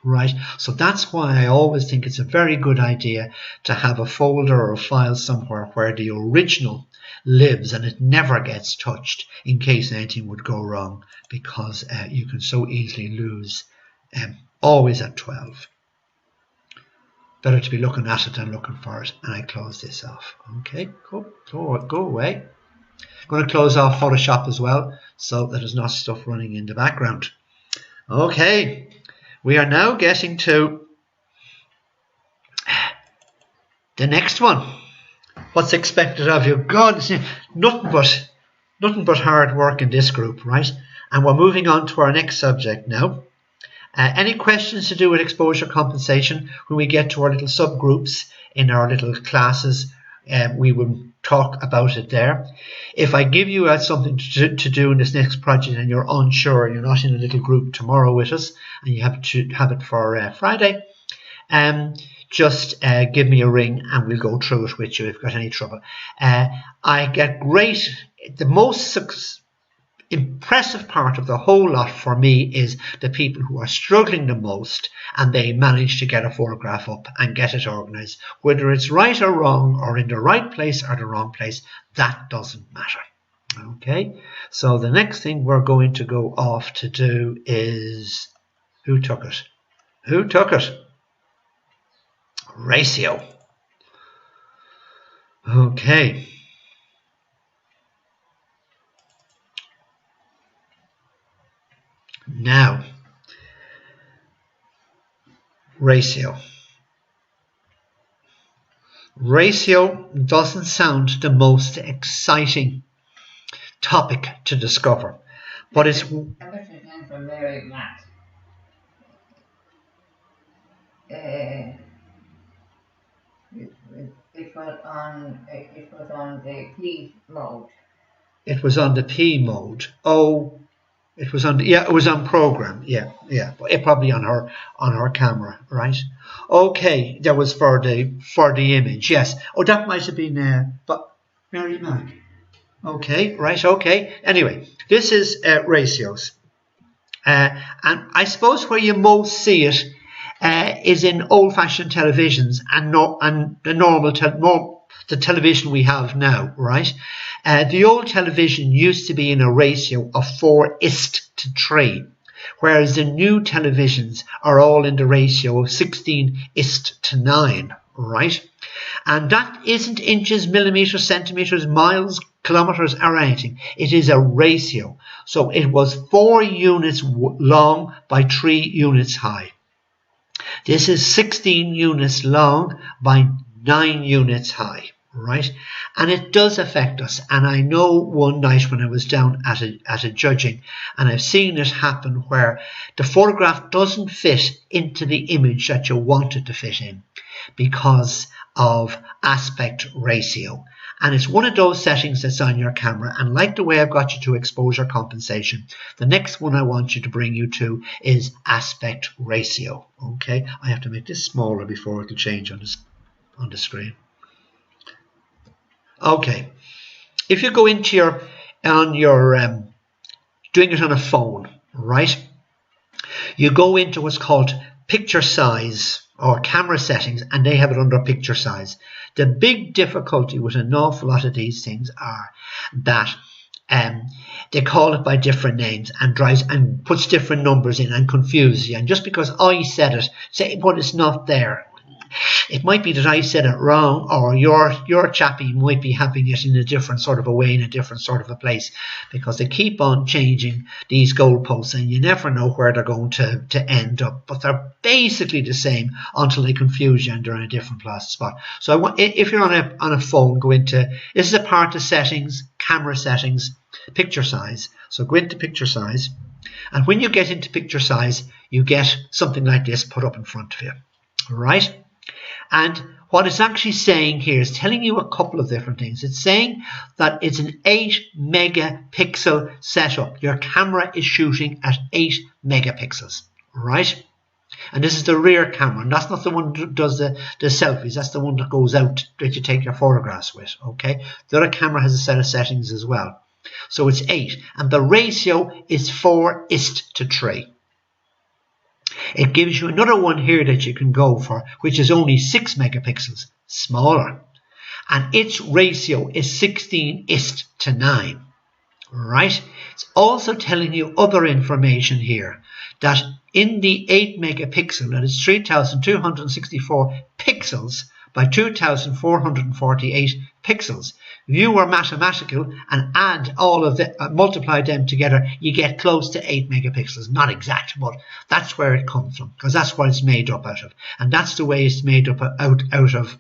Right, so that's why I always think it's a very good idea to have a folder or a file somewhere where the original lives and it never gets touched in case anything would go wrong, because you can so easily lose, always at 12. Better to be looking at it than looking for it. And I close this off. Okay, go away. I'm going to close off Photoshop as well so that there's not stuff running in the background. Okay. We are now getting to the next one. What's expected of you? God, nothing but hard work in this group, right? And we're moving on to our next subject now. Any questions to do with exposure compensation? When we get to our little subgroups in our little classes, we will talk about it there. If I give you something to do in this next project and you're unsure, you're not in a little group tomorrow with us, and you have to have it for Friday, just give me a ring and we'll go through it with you if you've got any trouble. I get the most impressive part of the whole lot for me is the people who are struggling the most and they manage to get a photograph up and get it organized. Whether it's right or wrong, or in the right place or the wrong place, that doesn't matter. Okay, so the next thing we're going to go off to do is, who took it? Who took it? Ratio. Okay. Now, ratio. Ratio doesn't sound the most exciting topic to discover, but it's... How much is time for Mary Matt? It was on the P mode. It was on the P mode. Oh, it was on. Yeah, it was on program. Yeah. But probably on her camera, right? Okay, that was for the image. Yes. Oh, that might have been. But Mary Mac. Okay, right. Okay. Anyway, this is ratios, and I suppose where you most see it is in old-fashioned televisions and the television we have now, right? The old television used to be in a ratio of 4:3, whereas the new televisions are all in the ratio of 16:9, right? And that isn't inches, millimeters, centimeters, miles, kilometers or anything. It is a ratio. So it was 4 units long by 3 units high. This is 16 units long by 9 units high, right? And it does affect us. And I know one night when I was down at a judging, and I've seen it happen where the photograph doesn't fit into the image that you want it to fit in because of aspect ratio. And it's one of those settings that's on your camera. And like the way I've got you to exposure compensation, the next one I want you to bring you to is aspect ratio. Okay, I have to make this smaller before it'll change on the screen. Okay, if you go into doing it on a phone, right? You go into what's called picture size or camera settings, and they have it under picture size. The big difficulty with an awful lot of these things are that they call it by different names and puts different numbers in and confuses you. And just because I said it, say, but it's not there. It might be that I said it wrong, or your chappie might be having it in a different sort of a way, in a different sort of a place, because they keep on changing these goalposts and you never know where they're going to end up. But they're basically the same until they confuse you and they're in a different spot. So if you're on a phone, go into, this is a part of settings, camera settings, picture size. So go into picture size, and when you get into picture size, you get something like this put up in front of you, right? And what it's actually saying here is telling you a couple of different things. It's saying that it's an 8 megapixel setup. Your camera is shooting at 8 megapixels, right? And this is the rear camera, and that's not the one that does the selfies. That's the one that goes out that you take your photographs with, okay? The other camera has a set of settings as well. So it's 8, and the ratio is 4:3. It gives you another one here that you can go for, which is only 6 megapixels, smaller. And its ratio is 16:9, right? It's also telling you other information here, that in the 8 megapixel, that is 3,264 pixels by 2,448 pixels. If you were mathematical and add all of the, multiply them together, you get close to 8 megapixels. Not exact, but that's where it comes from, because that's what it's made up out of. And that's the way it's made up out of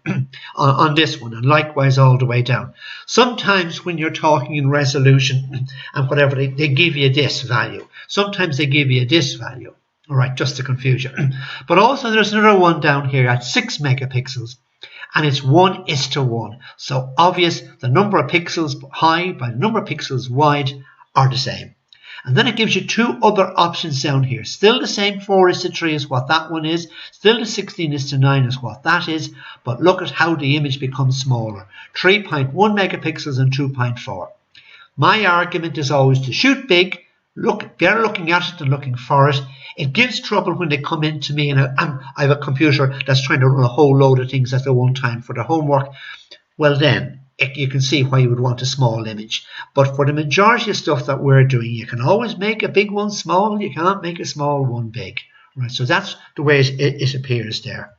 on this one, and likewise all the way down. Sometimes when you're talking in resolution and whatever, they give you this value. Sometimes they give you this value. All right, just to confuse you. But also there's another one down here at 6 megapixels. And it's 1:1. So obvious, the number of pixels high by the number of pixels wide are the same. And then it gives you two other options down here. Still the same 4:3 is what that one is. Still the 16:9 is what that is. But look at how the image becomes smaller. 3.1 megapixels and 2.4. My argument is always to shoot big. Look, they're looking at it and looking for it. It gives trouble when they come in to me and I have a computer that's trying to run a whole load of things at the one time for the homework. Well then, you can see why you would want a small image. But for the majority of stuff that we're doing, you can always make a big one small. You can't make a small one big. Right? So that's the way it appears there.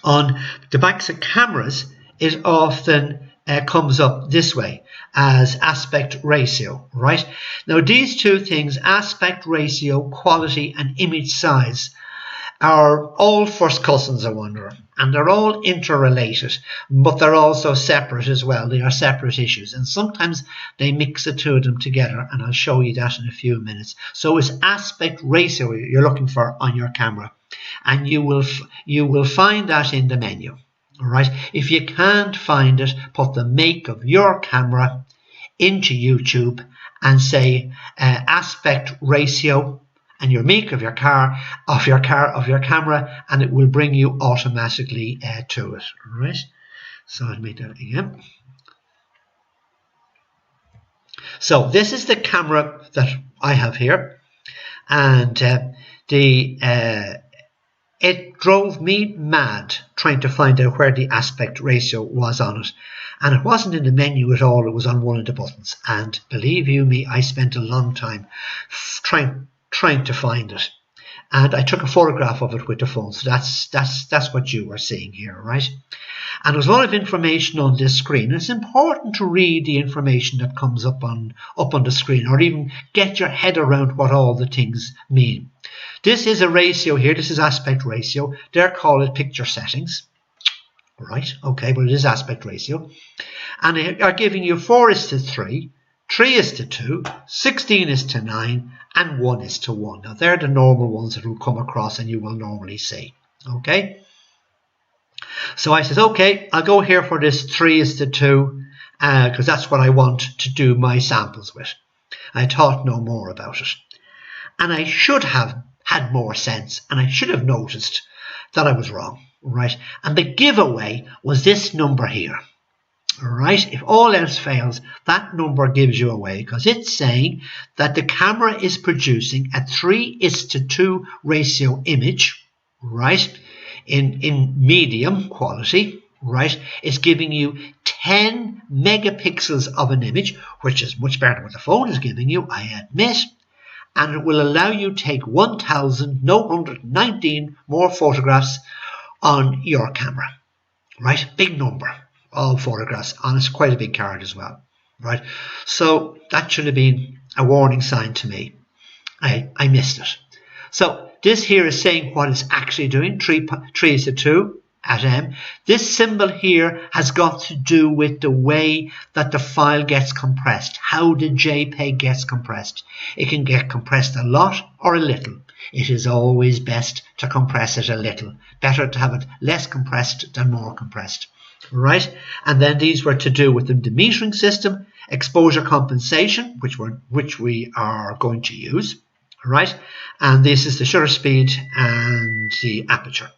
On the backs of cameras, it often comes up this way as aspect ratio, right? Now these two things, aspect ratio, quality and image size, are all first cousins, I wonder, and they're all interrelated, but they're also separate as well. They are separate issues, and sometimes they mix the two of them together, and I'll show you that in a few minutes. So it's aspect ratio you're looking for on your camera, and you will find that in the menu. All right. If you can't find it, put the make of your camera into YouTube and say aspect ratio and your make of your camera, and it will bring you automatically to it. All right. So I'll make that again. So this is the camera that I have here, and it drove me mad trying to find out where the aspect ratio was on it. And it wasn't in the menu at all, it was on one of the buttons. And believe you me, I spent a long time trying to find it. and I took a photograph of it with the phone. So that's what you were seeing here, right? And there's a lot of information on this screen. It's important to read the information that comes up on the screen, or even get your head around what all the things mean. This is a ratio here. This is aspect ratio. They're called picture settings. Right, okay, but it is aspect ratio. And they are giving you 4:3, 3:2, 16:9, and 1:1. Now, they're the normal ones that will come across and you will normally see. Okay? So I said, okay, I'll go here for this 3:2 because that's what I want to do my samples with. I thought no more about it. And I should have had more sense, and I should have noticed that I was wrong. Right, and the giveaway was this number here. Right, if all else fails, that number gives you away, because it's saying that the camera is producing a 3:2 ratio image, right, in medium quality, right. It's giving you 10 megapixels of an image, which is much better than what the phone is giving you, I admit. And it will allow you to take 1,919 more photographs on your camera, right? Big number of photographs, and it's quite a big card as well, right? So that should have been a warning sign to me. I missed it. So this here is saying what it's actually doing, 3:2 at M. This symbol here has got to do with the way that the file gets compressed, how the JPEG gets compressed. It can get compressed a lot or a little. It is always best to compress it a little. Better to have it less compressed than more compressed. Right? And then these were to do with the metering system, exposure compensation, which we are going to use. Right? And this is the shutter speed and the aperture.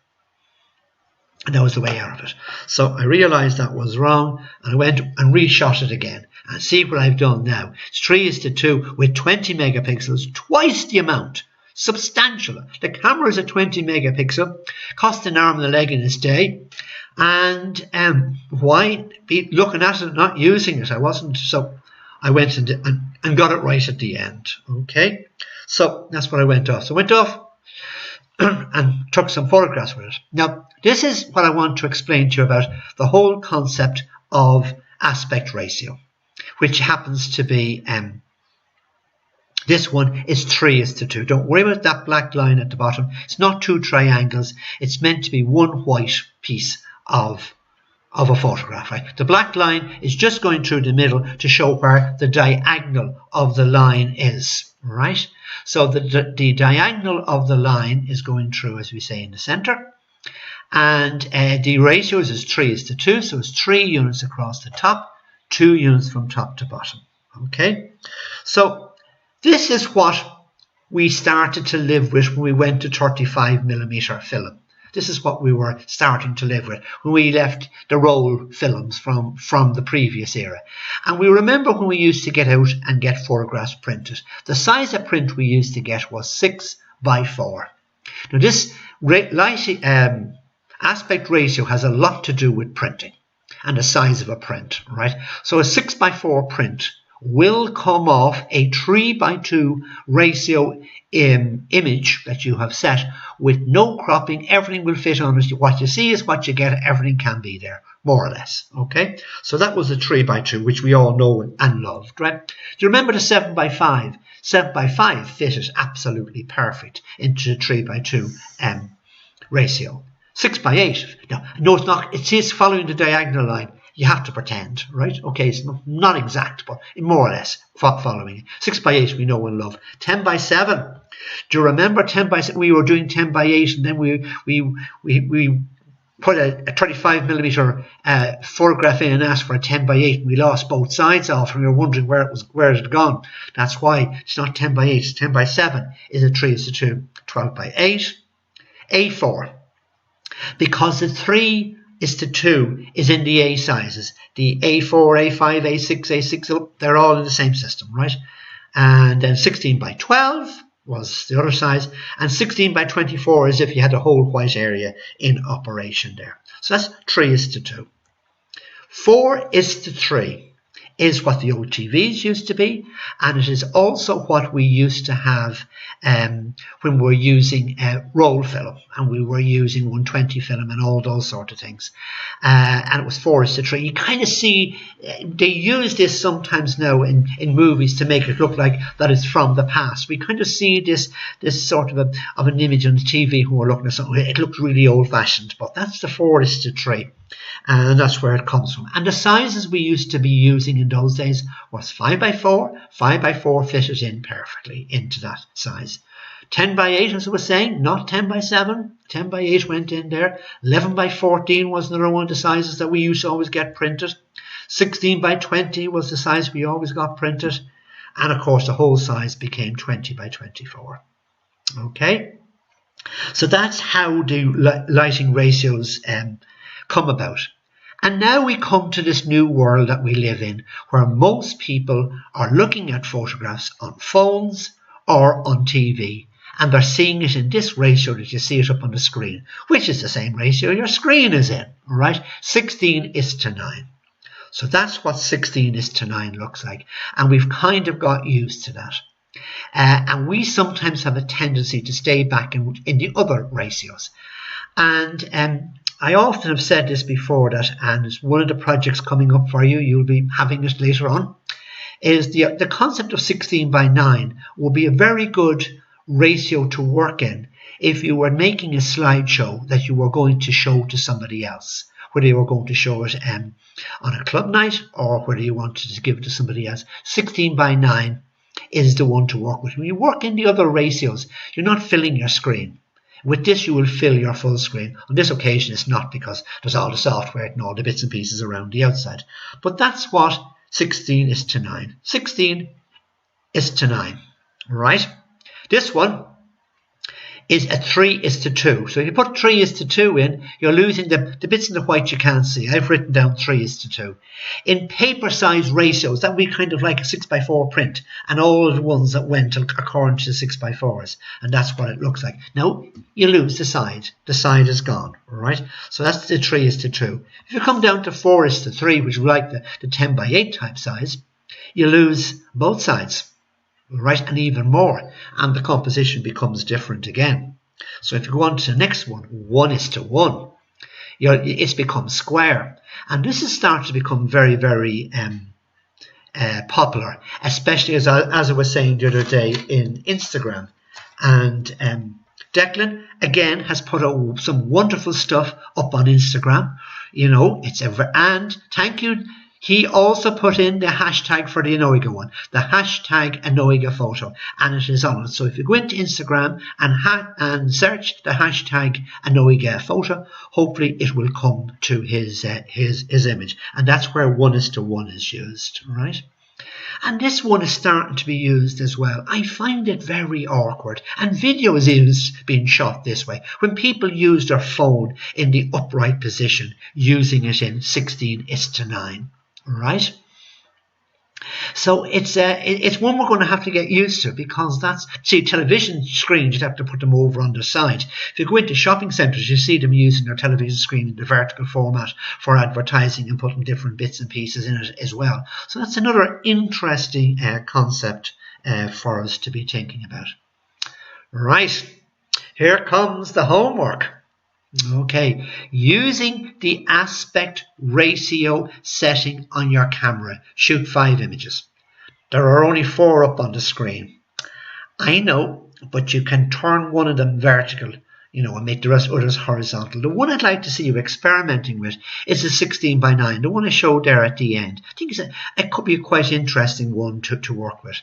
And that was the way out of it. So I realized that was wrong, and I went and reshot it again. And see what I've done now. It's 3:2 with 20 megapixels, twice the amount. Substantial. The camera is a 20 megapixel, cost an arm and a leg in its day. And why be looking at it and not using it? I wasn't. So I went and got it right at the end. Okay. So that's what I went off. So I went off and took some photographs with it. Now, this is what I want to explain to you about the whole concept of aspect ratio, which happens to be, this one is 3:2. Don't worry about that black line at the bottom. It's not two triangles. It's meant to be one white piece of a photograph. Right? The black line is just going through the middle to show where the diagonal of the line is. Right? So the diagonal of the line is going through, as we say, in the center. And the ratios is 3:2. So it's 3 units across the top, 2 units from top to bottom. Okay? So this is what we started to live with when we went to 35mm film. This is what we were starting to live with when we left the roll films from the previous era. And we remember when we used to get out and get photographs printed. The size of print we used to get was 6:4. Now this aspect ratio has a lot to do with printing and the size of a print, right? So a 6:4 print will come off a 3:2 ratio image that you have set with no cropping. Everything will fit on it. What you see is what you get. Everything can be there, more or less. Okay, so that was the 3:2, which we all know and loved, right? Do you remember the 7:5? 7:5 fitted absolutely perfect into the 3:2 ratio. 6:8. No, it's not. It is following the diagonal line. You have to pretend, right? Okay, it's not exact, but more or less following. 6:8 we know and love. 10:7. Do you remember 10:7? We were doing 10:8, and then we put a 35mm photograph in and asked for a 10:8, and we lost both sides off, and we were wondering where it had gone. That's why it's not 10:8. It's 10:7 is a 3:2. 12:8. A4, because the 3:2 is in the A sizes. The A4, A5, A6, A6, they're all in the same system, right? And then 16:12 was the other size, and 16:24 is if you had a whole white area in operation there. So that's 3:2. 4:3 is what the old TVs used to be, and it is also what we used to have when we were using roll film, and we were using 120 film and all those sort of things. And it was 4:3. You kind of see they use this sometimes now in movies to make it look like that it's from the past. We kind of see this sort of an image on the TV when we're looking at something. It looks really old-fashioned, but that's the 4:3. And that's where it comes from. And the sizes we used to be using in those days was 5x4. 5x4 fitted in perfectly into that size. 10x8, as I was saying, not 10x7. 10x8 went in there. 11x14 was another one of the sizes that we used to always get printed. 16x20 was the size we always got printed. And of course, the whole size became 20x24. Okay? So that's how the lighting ratios come about. And now we come to this new world that we live in, where most people are looking at photographs on phones or on TV, and they're seeing it in this ratio that you see it up on the screen, which is the same ratio your screen is in, all right? 16:9. So that's what 16:9 looks like, and we've kind of got used to that. And we sometimes have a tendency to stay back in the other ratios. And I often have said this before, that, and it's one of the projects coming up for you, you'll be having it later on, is the concept of 16:9 will be a very good ratio to work in if you were making a slideshow that you were going to show to somebody else, whether you were going to show it on a club night or whether you wanted to give it to somebody else. 16:9 is the one to work with. When you work in the other ratios, you're not filling your screen. With this, you will fill your full screen. On this occasion, it's not, because there's all the software and all the bits and pieces around the outside. But that's what 16:9. 16:9, right? This one is a 3:2. So if you put 3:2 in, you're losing the bits in the white you can't see. I've written down 3:2. In paper size ratios, that would be kind of like a 6x4 print, and all of the ones that went according to the 6x4s, and that's what it looks like. Now, you lose the side. The side is gone, all right? So that's the 3:2. If you come down to 4:3, which is like the 10x8 type size, you lose both sides. Right, and even more, and the composition becomes different again. So if you go on to the next one, 1:1, it's become square, and this is starting to become very, very popular, especially as I was saying the other day in Instagram. And Declan again has put out some wonderful stuff up on Instagram. You know, and thank you. He also put in the hashtag for the Anoiga one, the hashtag Anoiga photo, and it is on it. So if you go into Instagram and search the hashtag Anoiga photo, hopefully it will come to his image, and that's where 1:1 is used, right? And this one is starting to be used as well. I find it very awkward, and video is being shot this way when people use their phone in the upright position, using it in 16:9. Right, so it's one we're going to have to get used to, because that's, see, television screens, you'd have to put them over on the side. If you go into shopping centres, you see them using their television screen in the vertical format for advertising and putting different bits and pieces in it as well. So that's another interesting concept for us to be thinking about. Right, here comes the homework. Okay, using the aspect ratio setting on your camera, shoot 5 images. There are only 4 up on the screen. I know, but you can turn one of them vertical, you know, and make the rest others horizontal. The one I'd like to see you experimenting with is the 16:9, the one I showed there at the end. I think it could be a quite interesting one to work with.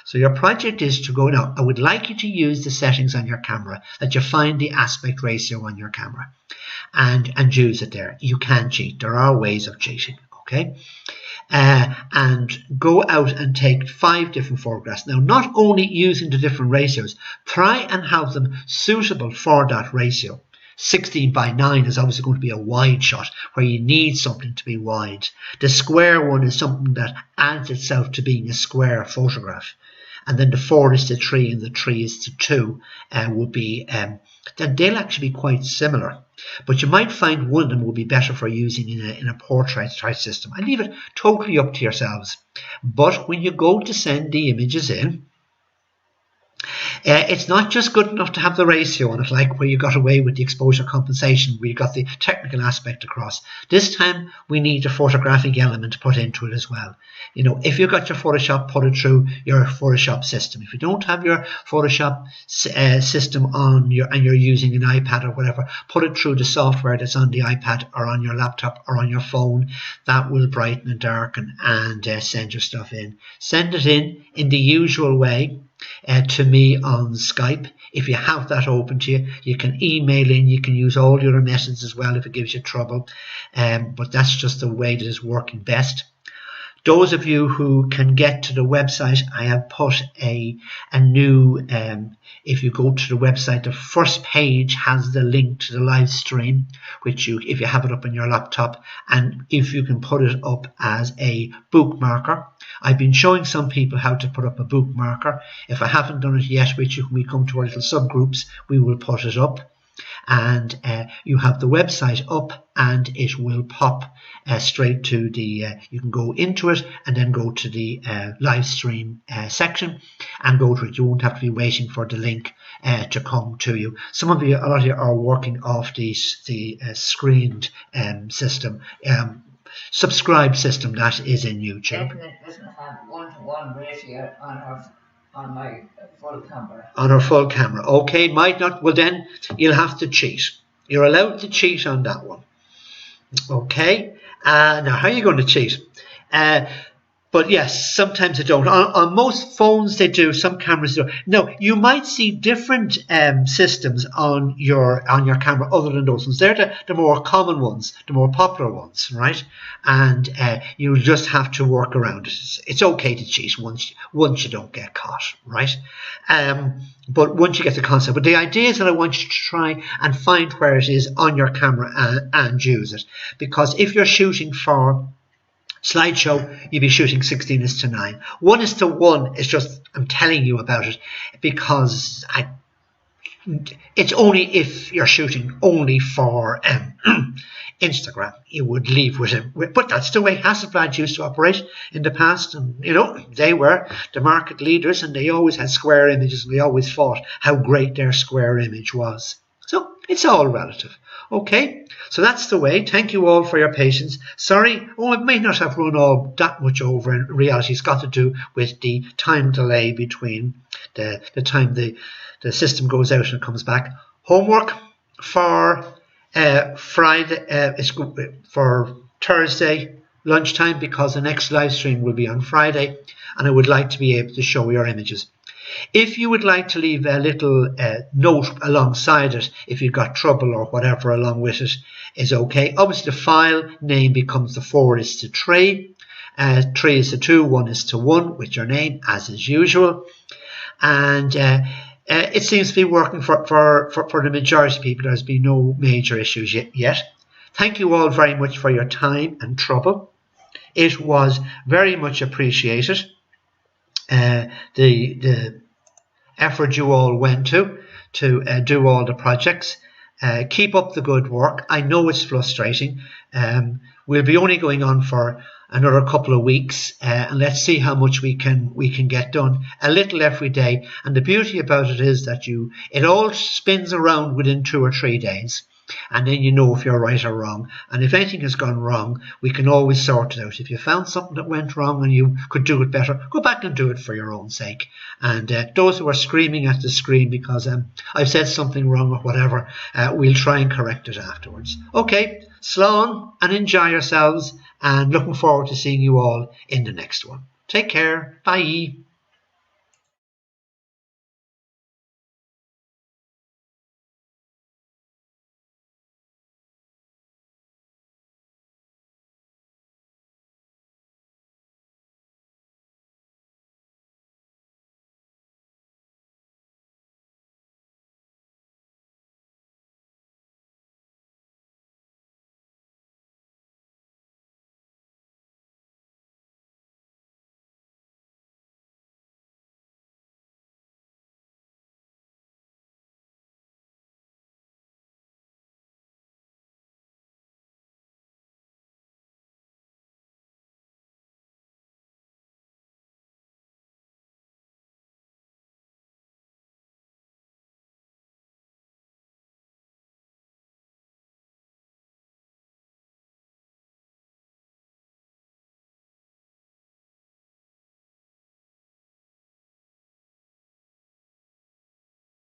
So your project is to go, now I would like you to use the settings on your camera, that you find the aspect ratio on your camera and use it there. You can cheat. There are ways of cheating, okay? And go out and take 5 different photographs. Now, not only using the different ratios, try and have them suitable for that ratio. 16:9 is obviously going to be a wide shot where you need something to be wide. The square one is something that adds itself to being a square photograph. and then the 4:3 and the 3:2 would be, then they'll actually be quite similar. But you might find one of them will be better for using in a portrait type system. I leave it totally up to yourselves. But when you go to send the images in, it's not just good enough to have the ratio on it, like where you got away with the exposure compensation, where you got the technical aspect across. This time we need a photographic element put into it as well. You know, if you've got your Photoshop, put it through your Photoshop system. If you don't have your Photoshop system on and you're using an iPad or whatever, put it through the software that's on the iPad or on your laptop or on your phone. That will brighten and darken and send your stuff in. Send it in the usual way. To me on Skype. If you have that open to you, you can email in, you can use all your methods as well if it gives you trouble, but that's just the way that is working best. Those of you who can get to the website, I have put a new, if you go to the website, the first page has the link to the live stream, which you, if you have it up on your laptop, and if you can put it up as a bookmarker. I've been showing some people how to put up a bookmarker. If I haven't done it yet, which when we come to our little subgroups, we will put it up. And you have the website up, and it will pop straight to the, you can go into it and then go to the live stream section and go to it. You won't have to be waiting for the link to come to you. Some of you, a lot of you are working off the screened system, subscribe system that is in YouTube. Definitely doesn't have 1-to-1 ratio on my full camera. On her full camera. Okay, might not. Well, then you'll have to cheat. You're allowed to cheat on that one. Okay. Now, how are you going to cheat? But yes, sometimes they don't. On most phones they do. Some cameras do. No, you might see different systems on your camera other than those ones. They're the more common ones, the more popular ones, right? And you just have to work around it. It's okay to cheat once you don't get caught, right? But once you get the concept. But the idea is that I want you to try and find where it is on your camera and use it. Because if you're shooting for slideshow, you'll be shooting 16:9. 1:1 is just, I'm telling you about it because it's only if you're shooting only for Instagram, you would leave with it. But that's the way Hasselblad used to operate in the past. And, you know, they were the market leaders and they always had square images and they always thought how great their square image was. So it's all relative. Okay, so that's the way. Thank you all for your patience. Sorry, it may not have run all that much over. In reality, it's got to do with the time delay between the time the system goes out and comes back. Homework for Friday, for Thursday lunchtime, because the next live stream will be on Friday, and I would like to be able to show your images. If you would like to leave a little note alongside it, if you've got trouble or whatever along with it, is okay. Obviously, the file name becomes the 4:3, 3:2, 1:1 with your name, as is usual. And it seems to be working for the majority of people. There's been no major issues yet. Thank you all very much for your time and trouble. It was very much appreciated. The effort you all went to do all the projects. Keep up the good work. I know it's frustrating. We'll be only going on for another couple of weeks, and let's see how much we can get done. A little every day. And the beauty about it is that it all spins around within 2 or 3 days. And then you know if you're right or wrong. And if anything has gone wrong, we can always sort it out. If you found something that went wrong and you could do it better, go back and do it for your own sake. And those who are screaming at the screen because I've said something wrong or whatever, we'll try and correct it afterwards. Okay, slán and enjoy yourselves, and looking forward to seeing you all in the next one. Take care. Bye.